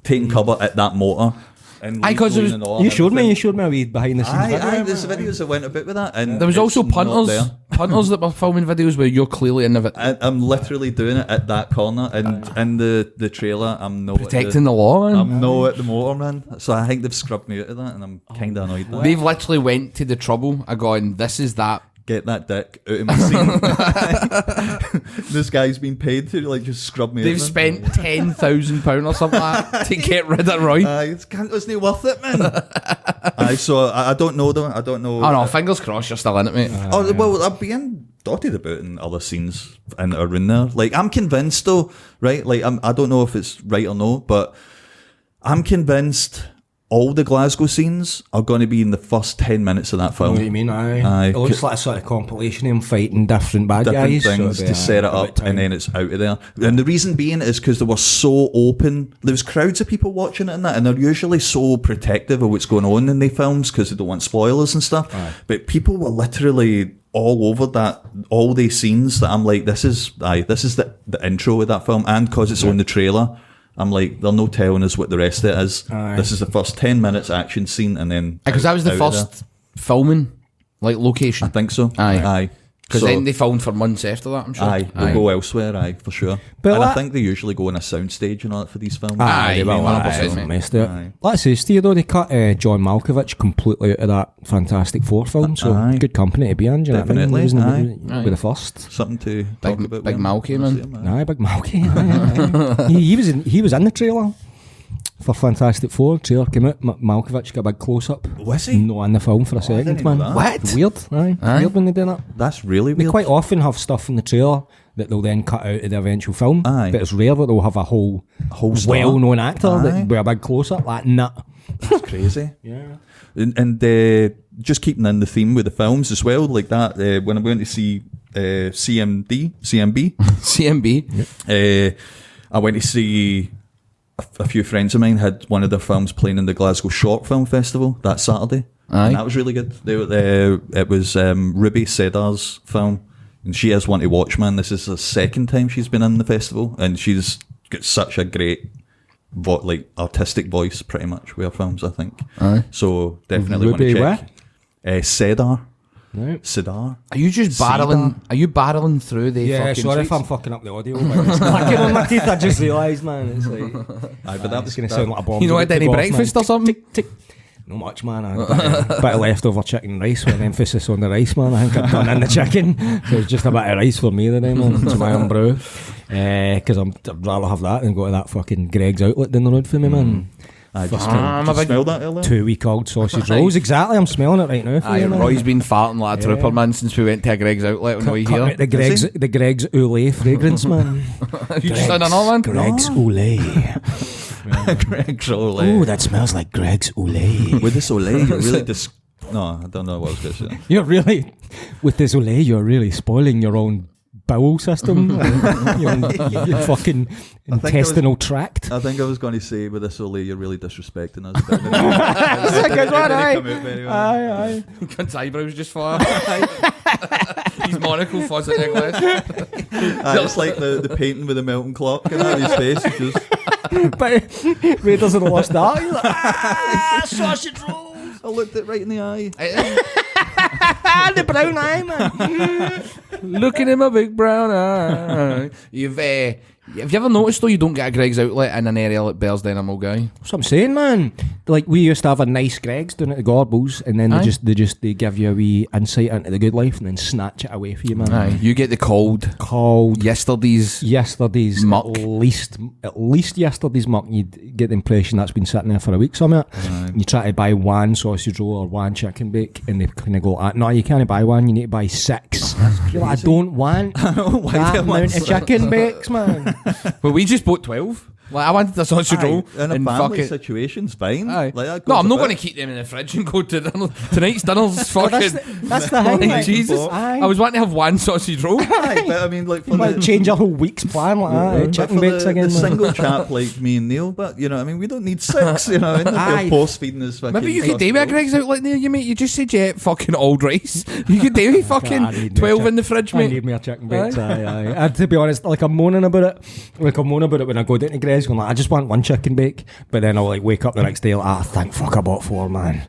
E: taking cover at that motor. And
C: because
D: you showed me a wee behind the scenes video.
E: There's videos that went a bit with that, and
C: there was also
E: it's not there.
C: punters that were filming videos where you're clearly in the
E: I'm literally doing it at that corner, and in the trailer, I'm not
C: protecting the law, man.
E: I'm no at the motor, man. So I think they've scrubbed me out of that, and I'm kind of annoyed.
C: They've literally went to the trouble of going, this is that.
E: Get that dick out of my scene. This guy's been paid to like just scrub me.
C: They've spent £10,000 or something like that to get rid of Roy.
E: Wasn't it worth it, man? So I don't know though. I don't know.
C: Oh no, fingers crossed you're still in it, mate.
E: Well, I've been dotted about in other scenes and are in there. Like I'm convinced though, right? Like I don't know if it's right or no, but I'm convinced all the Glasgow scenes are going to be in the first 10 minutes of that film.
D: What do you mean? Aye. It looks like a sort of compilation of him fighting different bad guys.
E: Things to set it up, and then it's out of there. And the reason being is because they were so open. There was crowds of people watching it and that, and they're usually so protective of what's going on in the films because they don't want spoilers and stuff. Aye. But people were literally all over that, all these scenes that I'm like, this is the intro of that film, and because it's on the trailer. I'm like, they're no telling us what the rest of it is. Aye. This is the first 10 minutes action scene, and then
C: because that was the first filming location.
E: I think so. Aye.
C: Because then they filmed for months after that, I'm sure.
E: They'll go elsewhere, for sure. But I think they usually go on a soundstage and all that for these films.
D: Let's say, Steve, though, they cut John Malkovich completely out of that Fantastic Four film, so good company to be in,
E: definitely.
D: With the first.
E: Something to talk about.
C: Big Malky, man.
D: Aye, Big Malky. He was in the trailer. For Fantastic Four, trailer came out, Malkovich got a big close-up.
E: Was he?
D: No, in the film for a second, man.
C: What?
D: It's weird, weird when they do that.
E: That's really weird.
D: They quite often have stuff in the trailer that they'll then cut out of the eventual film.
E: Aye.
D: But it's rare that they'll have a whole well-known actor with a big close-up, like nut.
E: That's crazy.
D: Yeah.
E: And just keeping in the theme with the films as well, like that, when I'm going to see CMB, I went to see... A few friends of mine had one of their films playing in the Glasgow Short Film Festival that Saturday.
C: Aye.
E: And that was really good. It was Ruby Sedar's film, and she has one to watch, man. This is the second time she's been in the festival, and she's got such a great artistic voice pretty much with her films, I think.
C: Aye.
E: So definitely
D: Ruby
E: want to check. Sedar.
D: Right.
E: Sedar.
C: Are you just barreling? Are you barreling through the?
D: Yeah,
C: fucking
D: sorry
C: streets?
D: if I'm fucking up the audio. It's clacking on my teeth. I just realised, man. It's like,
E: Aye, but that was
D: going to sound like a bomb.
C: You know, had any breakfast or something?
D: Tick. Not much, man. A bit of leftover chicken and rice with an emphasis on the rice, man. I think I've done in the chicken, so it's just a bit of rice for me today, man. To my own brew, because I'd rather have that than go to that fucking Greg's outlet down the road for me, man.
E: I just smelled that earlier.
D: 2-week-old sausage rolls, exactly. I'm smelling it right now.
C: Aye, Roy's been farting like a trooper, man, since we went to a Greg's outlet on the way here.
D: The Greg's Olay fragrance, man.
C: You just done another one?
D: Greg's Olay.
E: Greg's Olay.
D: Oh, that smells like Greg's Olay.
E: With this Olay, you're really No, I don't know what I was going to say.
D: With this Olay, you're really spoiling your own bowel system, your fucking intestinal tract.
E: I think I was going to say with this Olay, you're really disrespecting us.
D: That's a good one, aye.
C: Cunt's eyebrows just fire. His monocle fuzz at English.
E: It's like the painting with the melting clock and that, his face is just...
D: But Raiders of the Lost Ark, you're like, sausage rolls.
E: I looked it right in the eye.
D: The brown eye, man.
C: Looking in my big brown eye. Have you ever noticed though you don't get a Greg's outlet in an area like Bearsden or Mulgay?
D: That's what I'm saying, man. Like we used to have a nice Greg's down at the Gorbles, and then they give you a wee insight into the good life and then snatch it away from you, man.
C: Aye. You get the cold yesterday's muck. At least yesterday's muck. You'd get the impression that's been sitting there for a week somewhere. You try to buy one sausage roll or one chicken bake, and they kind of go, no, you can't buy one, you need to buy 6. You're like, I don't want that amount of chicken bakes, man. Well, we just bought 12. Like, I wanted a sausage roll.
E: In a family situation's fine.
C: Aye.
E: Like,
C: no, I'm not going to keep them in the fridge and go to dinner. Tonight's dinner's fucking...
D: that's the thing.
C: Like, Jesus. I was wanting to have one sausage roll.
E: Aye, but I mean, like...
D: You might change a whole week's plan like that. Chicken bakes again.
E: The single chap like me and Neil, but, you know, I mean, we don't need 6, you know. They're post-feeding us fucking...
C: Maybe you could do with a Greg's outlet near you, mate. You just said you ate fucking old rice. You could do with fucking 12 in the fridge, mate.
D: I need me a chicken bakes, aye. And to be honest, like I'm moaning about it when I go down to Greg's Greg's going like, I just want one chicken bake, but then I'll like wake up the next day like, thank fuck I bought 4, man,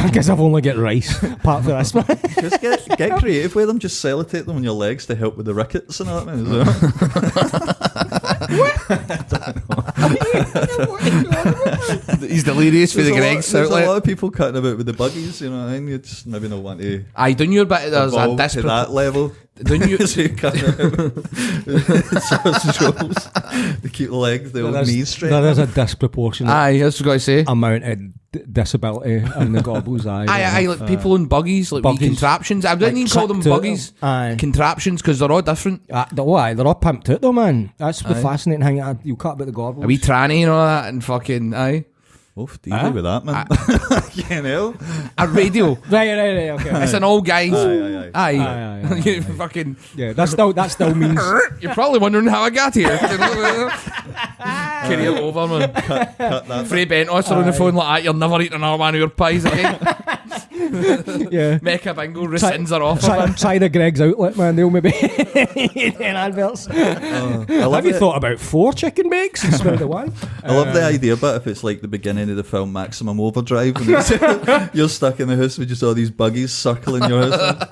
D: because I've only got rice apart from this, man.
E: Just get creative with them. Just sellotape them on your legs to help with the rickets and all that, man.
C: He's delirious for the Greg's
E: There's
C: outlet.
E: a lot of people cutting about with the buggies, you know what I mean? You just maybe not want to
C: Aye, done your bit. There's a
E: evolve to
C: desperate.
E: that level.
C: Done you?
E: So you cut out sausage rolls to keep the legs, the old knees straight.
D: There is a disproportionate
C: Aye, that's what I say.
D: amount of disability in the gobbles.
C: Aye, like people in buggies, like wee
D: buggies.
C: contraptions. I didn't
D: Like
C: even call them
D: clipped out.
C: buggies.
D: Aye.
C: Contraptions, because they're all different.
D: They're all pimped out though, man. That's the fascinating thing. You cut about the gobbles.
C: A wee tranny and all that, and fucking aye.
E: Oof, easy with that, man. You know?
C: A radio.
D: Right, okay.
C: It's an old guy's.
E: Aye.
C: Aye. You fucking.
D: Yeah, that still means
C: You're probably wondering how I got here. Carry it over, man.
E: Cut that.
C: Free Bentos are on the phone like that. You're never eating another one of your pies again.
D: yeah.
C: Mecca Bingo rescinds her offer.
D: Try the Greg's outlet, man. They'll maybe 10 adverts. Have you thought about 4 chicken bakes instead of the one?
E: I love the idea, but if it's like the beginning of the film Maximum Overdrive and you're stuck in the house with just all these buggies circling your house.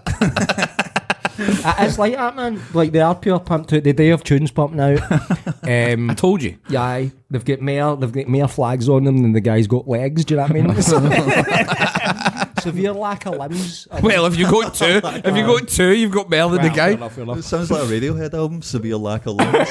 D: It's like that, man. Like they are pure pumped out. They do have tunes pumping out.
C: I told you.
D: Yeah, aye. They've got more flags on them than the guy's got legs. Do you know what I mean? Severe lack of limbs.
C: Well, if you got two, you've got more than the guy.
D: Fair enough.
E: It sounds like a Radiohead album, Severe Lack of Limbs.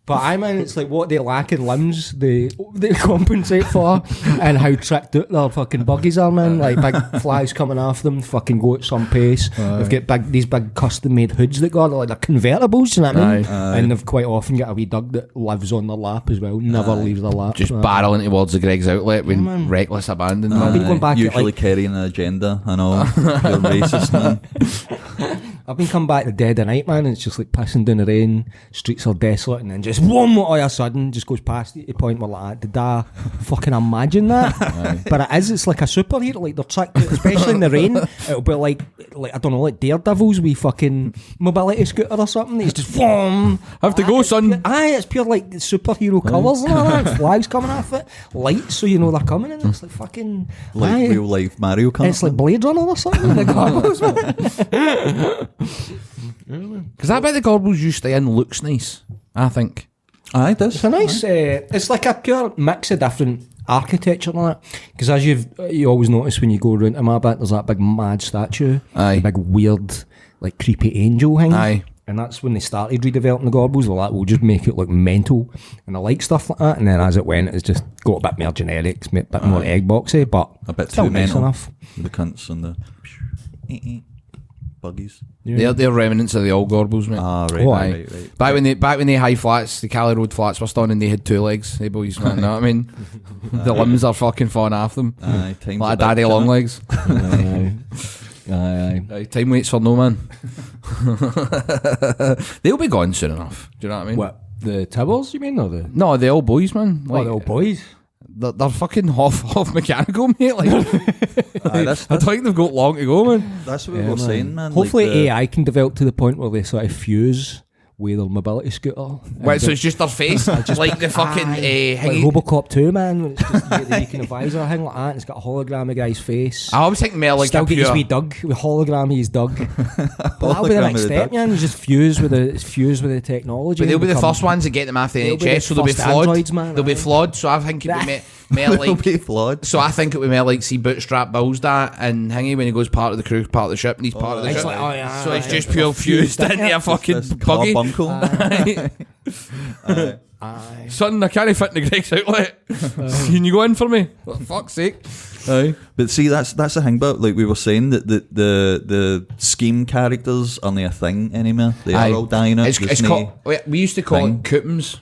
D: But I mean, it's like what they lack in limbs, they compensate for, and how tricked out their fucking buggies are, man. Like big flies coming off them, fucking go at some pace. They've got these big custom made hoods that got like they're convertibles, you know what I mean? And they've quite often got a wee dog that lives on their lap as well, never leaves their lap.
C: Just barreling towards the Greg's outlet with reckless abandon.
D: I've been going back
E: usually
D: at,
E: carrying an agenda and all. You're racist, man.
D: I've been coming back to dead of night, man, and it's just like pissing down the rain, streets are desolate, and then just whoom, all of a sudden just goes past you to the point where like, did I fucking imagine that? But it is, it's like a superhero, like they're tricked, especially in the rain, it'll be like I don't know, like Daredevil's wee fucking mobility scooter or something, it's just whoom.
C: Have to go, son.
D: It's pure like superhero colours and all that, flags coming off it, lights so you know they're coming, and it's like fucking
E: Like real life Mario Kart.
D: it's like Blade Runner or something. The goggles, man.
C: Because I bet the Gorbals you stay in looks nice, I think.
E: Aye, it does.
D: It's a nice, it's like a pure mix of different architecture on it. Because as you always notice when you go around to my bit, there's that big mad statue,
C: Aye.
D: a big weird, like creepy angel thing.
C: Aye.
D: And that's when they started redeveloping the Gorbals. They're like, we'll just make it look mental. And I like stuff like that. And then as it went, it's just got a bit more generic, a bit more egg boxy, but
E: A bit
D: still
E: too
D: nice
E: mental.
D: enough.
E: The cunts and the buggies.
C: They're remnants of the old Gorbals, mate.
E: Ah, right,
D: Oh,
E: right.
C: Back when they high flats, the Cali Road flats were still and they had 2 legs. Hey boys, man, know what I mean? The limbs are fucking falling off them.
E: Aye, time's
C: Like
E: a
C: a
E: bit
C: daddy long
E: kinda-
C: legs.
D: Aye.
C: Time waits for no man. They'll be gone soon enough. Do you know what I mean?
D: What? The Tibbles, you mean? Or the
C: No, the old boys, man. Like,
D: the old boys?
C: They're fucking half mechanical, mate. Like,
E: Aye,
C: I don't think they've got long to go, man.
E: That's what we were saying, man.
D: Hopefully
E: like the-
D: AI can develop to the point where they sort of fuse with their mobility scooter.
C: Well, so it's just their face, like the fucking
D: Like
C: hingy.
D: Robocop 2, man. When it's just you get the beacon advisor thing like that. And it's got a hologram of a guy's face.
C: I was thinking more like
D: Still
C: a
D: get his
C: pure.
D: wee Doug with hologram of his Doug. But that'll be the
E: Hologram
D: next
E: of the
D: step,
E: Doug.
D: man. You just fuse with the technology.
C: But they'll be the
D: become-
C: first ones to get them after the
D: They'll be
C: NHS,
D: the
C: so they'll be
D: first
C: flawed.
D: androids, man,
C: They'll be
D: aye.
C: flawed, so I think it'd be more
E: They'll
C: like.
E: be flawed.
C: So I think it would be more like see Bootstrap Bill's that and Hingy when he goes part of the crew, part of the ship, and he's part of the
D: It's
C: ship.
D: like, oh, yeah,
C: So it's
D: aye,
C: just pure fused into a fucking
E: This
C: buggy.
E: carbuncle.
D: Aye.
C: Son, I can't fit in the Greg's outlet. Can you go in for me? For fuck's sake. Aye.
E: But see, that's the thing about, like we were saying, that the scheme characters aren't a thing anymore. They
C: Aye.
E: are all dying out.
C: It's called, we used to call
E: thing.
C: it coupins.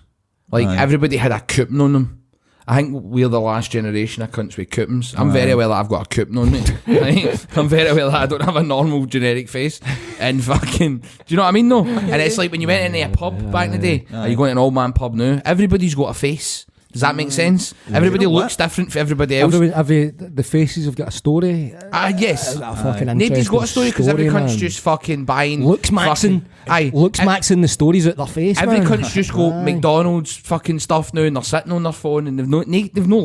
C: Like
E: Aye.
C: everybody had a coupon on them. I think we're the last generation of cunts with coupons. I'm very aware that I've got a coupon on me. Right? I'm very aware that I don't have a normal generic face. And fucking, do you know what I mean though? And it's like when you went into a pub back in the day, are you going to an old man pub now? Everybody's got a face. Does that make sense? Everybody
E: You know
C: looks different for everybody else.
D: The faces have got a story.
C: Yes.
D: A fucking
C: Nobody's got a story because every cunt's
D: man.
C: just fucking buying.
D: Looks maxing. Looks maxing the stories out their face.
C: Every
D: man.
C: cunt's just go McDonald's fucking stuff now, and they're sitting on their phone, and they've no lived. They've no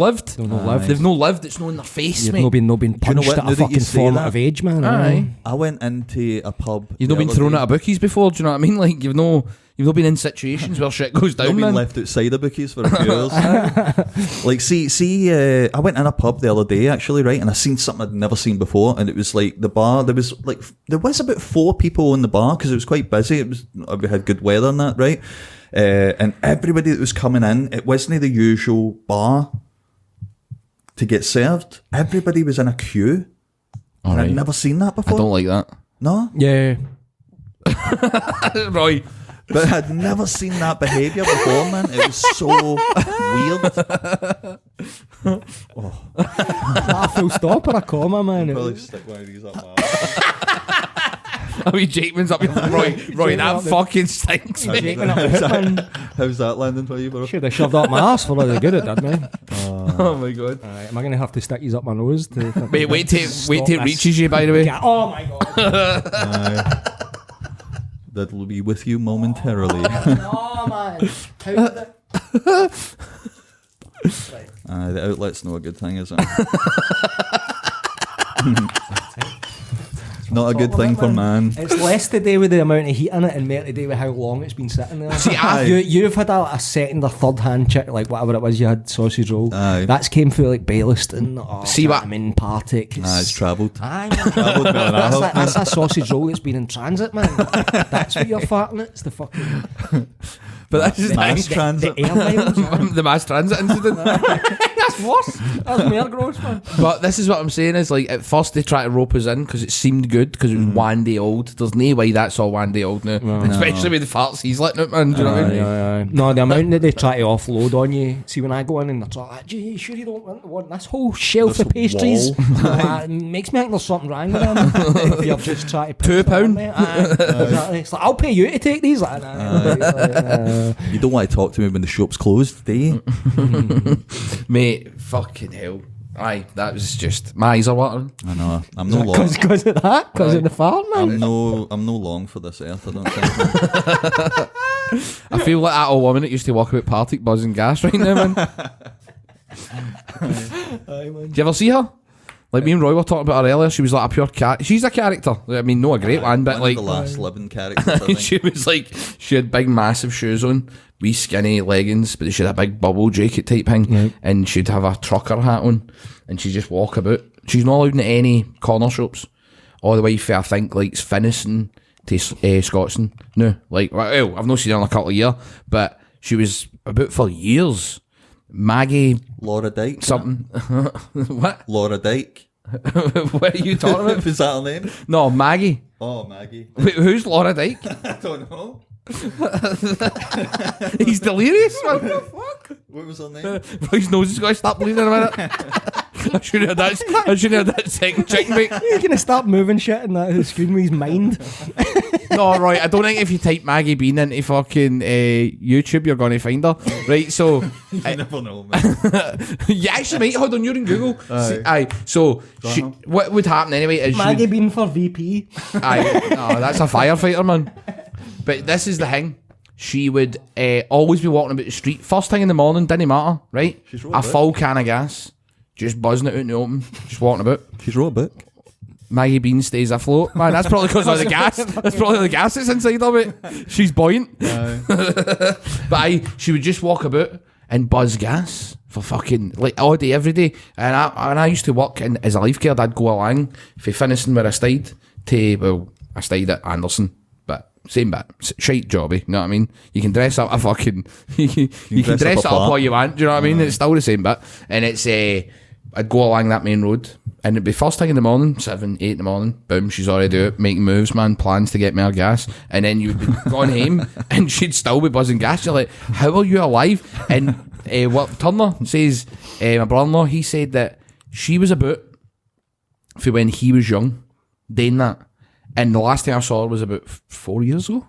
C: lived. It's no in their face,
D: You've
C: mate.
D: not been punched
E: what?
D: at
E: Now
D: a
E: that you
D: fucking
E: say
D: formative
E: that-
D: age, man.
C: Aye.
E: I went into a pub.
C: You've not been thrown out of bookies before. Do you know what I mean? Like you've not been in situations where shit goes
E: I've
C: down,
E: been
C: man.
E: left outside the bookies for a few years. Like, I went in a pub the other day, actually, right, and I seen something I'd never seen before, and it was like the bar. There was about 4 people in the bar because it was quite busy. We had good weather and that, right, and everybody that was coming in, it wasn't the usual bar to get served. Everybody was in a queue.
C: All
E: And
C: right.
E: I'd never seen that
C: I
E: before.
C: don't like that.
E: No,
D: Yeah.
C: Right.
E: but I'd never seen that behaviour before, man. It was so weird.
D: A full stop or a comma, man.
E: Probably stick one of these up my arse.
C: I mean, Jakeman's up here. Roy, that fucking stinks, mate.
D: Shaking up the hip, man.
E: How's that landing for you, bro?
D: Should have shoved up my ass for all the good it did, man.
C: Oh my god.
D: Alright, am I going to have to stick these up my nose?
C: Mate, wait till it
D: this.
C: reaches you, by the way.
D: Oh my god.
E: That will be with you momentarily.
D: Oh man. How did it?
E: The outlet's not a good thing, is it? Not a good thing for man.
D: It's less to do with the amount of heat in it and more to do with how long it's been sitting there.
C: See,
D: You've had a second or third hand chick, like whatever it was you had, sausage roll.
E: Aye.
D: That's came through like Bayliston or
C: See what-
D: I mean Partick.
E: It's travelled.
D: Aye, man.
E: Travelled more than I have.
D: That's a sausage roll that's been in transit, man. That's what you're farting at. It's the fucking
C: But this is
E: Mass
C: the,
E: transit.
D: the air miles. man.
C: the mass transit incident.
D: That's worse. That's more gross, man.
C: But this is what I'm saying is like at first they try to rope us in because it seemed good because it was one day old. There's no way that's all one day old now, especially with the farts he's letting out, man. Do you know what I mean?
D: No, the amount that they try to offload on you. See, when I go in and they're like, "Gee, you sure you don't want this whole shelf
E: This
D: of pastries?"
E: wall.
D: It makes me think there's something wrong with them. If you're just trying to
C: £2.
D: push it on me. Exactly. It's like, I'll pay you to take these. Like,
E: You don't want to talk to me when the shop's closed, do you?
C: Mate, fucking hell. Aye, that was just my eyes are watering.
E: I know. I'm no long.
D: Because of that? Because of the fart, man?
E: I'm no long for this earth, I don't think.
C: I feel like that old woman that used to walk about Partick buzzing gas right now, man. Do you ever see her? Like me and Roy were talking about her earlier. She was like a pure cat. She's a character. I mean, not a great one, but
E: One
C: like
E: of the last living characters, I think.
C: she was like, she had big massive shoes on, wee skinny leggings, but she had a big bubble jacket type thing, and she'd have a trucker hat on, and she'd just walk about. She's not allowed in any corner shops, all the way for I think like Finnissen to Scotston. No, like well, I've not seen her in a couple of years, but she was about for years. Maggie
E: Laura Dyke.
C: something. What?
E: Laura Dyke.
C: What are you talking about?
E: Is that her name?
C: No, Maggie.
E: Oh, Maggie.
C: Wait, who's Laura Dyke?
E: I don't know.
C: He's delirious, man. What the fuck?
E: What was her name?
C: His nose has got to stop bleeding in a minute. I should have that second chicken bake.
D: He's going to start moving shit in that screen with his mind.
C: No, right. I don't think if you type Maggie Bean into fucking YouTube, you're going to find her. Right, so...
E: You never know, man.
C: yeah, actually, mate, hold on, you're in Google. Aye. So, what would happen anyway is
D: Maggie Bean for VP.
C: Aye, no, that's a firefighter, man. But this is the thing. She would always be walking about the street. First thing in the morning, didn't matter, right?
E: She's wrote
C: A
E: a book.
C: full can of gas. Just buzzing it out in the open. Just walking about.
E: She's wrote a book.
C: Maggie Bean stays afloat. Man, that's probably because of the gas. That's probably the gas that's inside of it. She's buoyant. But she would just walk about and buzz gas for fucking like all day, every day. And I used to work as a lifeguard. I'd go along for finishing where I stayed to, well, I stayed at Anderson, but same bit. Shite jobby, you know what I mean? You can dress up a fucking, you can dress it up all you want, do you know what I mean? It's still the same bit. And it's, I'd go along that main road and it'd be first thing in the morning, 7, 8 in the morning, boom, she's already out, making moves, man, plans to get more gas. And then you'd be going home and she'd still be buzzing gas. You're like, how are you alive? And what Turner says, my brother-in-law, he said that she was about for when he was young, doing that. And the last time I saw her was about 4 years ago.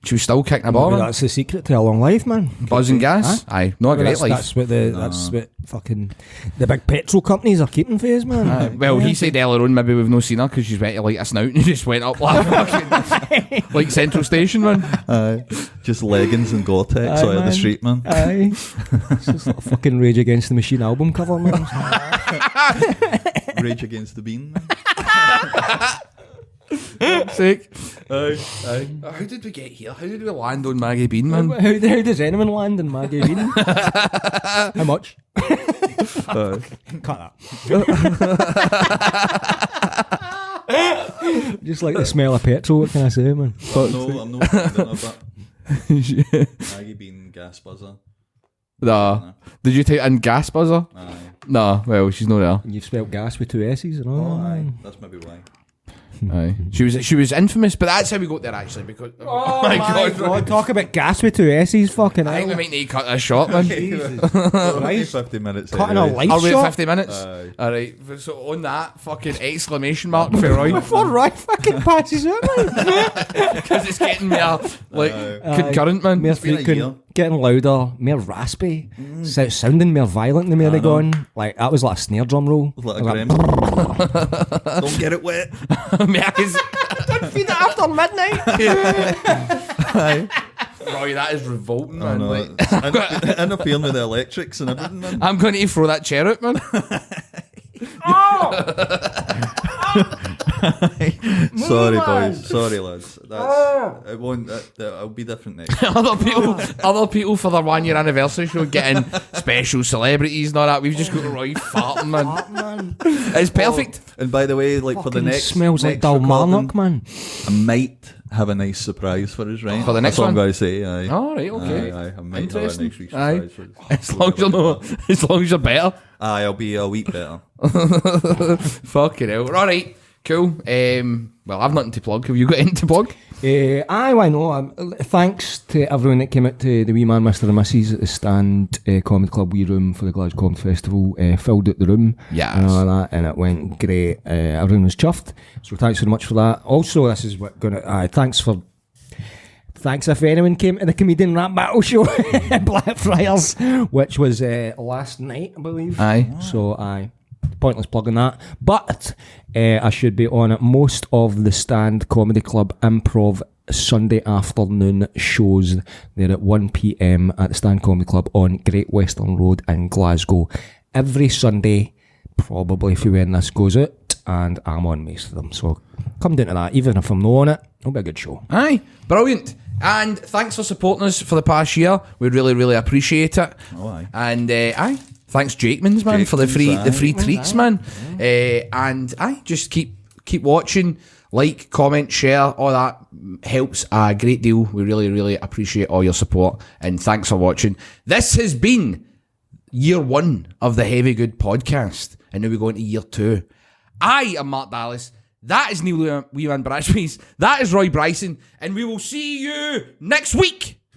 C: She was still kicking a ball.
D: Maybe
C: Man.
D: that's the secret to a long life, man.
C: Buzzing gas. Aye, not a great life.
D: That's what fucking the big petrol companies are keeping for us, man.
C: Well, he said earlier on maybe we've no seen her because she's went to like a snout and he just went up like Central Station, man.
E: Just leggings and Gore-Tex out of the street, man.
D: Aye. It's just like a fucking Rage Against the Machine album cover, man.
E: Rage Against the Bean, man.
C: Sick. Aye. How did we get here? How did we land on Maggie Bean, man?
D: How does anyone land in Maggie Bean? How much? Cut that. Just like the smell of petrol, what can I say, man?
E: No, I'm not offended of that. Maggie Bean, gas buzzer.
C: Nah. Did you take in gas buzzer?
E: Aye.
C: Nah, well, she's not there.
D: You've spelled gas with 2 S's and all.
E: Aye. That's maybe why.
C: Aye. She was infamous, but that's how we got there actually because
D: Oh my god, talk about gas with 2 S's, fucking
C: I think we
D: hell.
C: might need to cut this short, man.
E: Only 50 minutes.
D: Cutting a light
C: Are we
D: shot?
C: at 50 minutes?
E: Aye.
C: Alright, so on that fucking exclamation mark for Roy
D: Before Roy fucking passes out, man.
C: because it's getting more like concurrent, man.
D: More
E: been a year.
D: freaking, getting louder, more raspy, sounding more violent than they're going. Like, that was like a snare drum roll.
E: Like a
D: Like,
E: gremlin. Don't get it wet.
C: America's
D: feed it after midnight.
C: Roy, that is revolting,
E: I
C: man.
E: know.
C: Like,
E: Interfering with the electrics and everything, man.
C: I'm going to throw that chair out, man.
E: Sorry, boys. Sorry, lads. That's it. Won't. It'll be different next year.
C: other people for their 1 year anniversary show getting special celebrities and all that. We've just got Roy farting, man. It's perfect.
E: And by the way, like for the
D: Fucking
E: next,
D: smells like
E: next recording,
D: Dalmarnock, man.
E: I might have a nice surprise for us, right?
C: For the next
E: That's what I'm
C: one?
E: going to say. Aye.
C: All right, okay.
E: Aye, I might have a nice
C: Interesting.
E: surprise for us.
C: As long as you're not, as long as you're better.
E: Aye, I'll be a week better.
C: Fucking hell. All right, cool. Well, I've nothing to plug. Have you got anything to plug?
D: I know. Thanks to everyone that came out to the Wee Man, Mr. and Mrs. at the Stand Comedy Club Wee Room for the Glasgow Comedy Festival. Filled out the room
C: Yes.
D: and all that, and it went great. Everyone was chuffed. So thanks very much for that. Also, this is what gonna. Thanks if anyone came to the Comedian Rap Battle Show at Blackfriars, which was last night, I believe.
C: Aye.
D: So pointless plugging that. But I should be on most of the Stand Comedy Club improv Sunday afternoon shows. They're at 1 p.m. at the Stand Comedy Club on Great Western Road in Glasgow. Every Sunday, probably if when this goes out, and I'm on most of them. So come down to that. Even if I'm not on it, it'll be a good show.
C: Aye, brilliant. And thanks for supporting us for the past year. We really, really appreciate it.
E: Oh, aye.
C: And thanks Jakemans, man, for the free treats, man. And just keep watching, like, comment, share, all that helps a great deal. We really, really appreciate all your support. And thanks for watching. This has been year 1 of the Heavy Good podcast, and now we go into year 2. I am Mark Dallas. That is Neil Weeman Bratchpiece. That is Roy Bryson. And we will see you next week.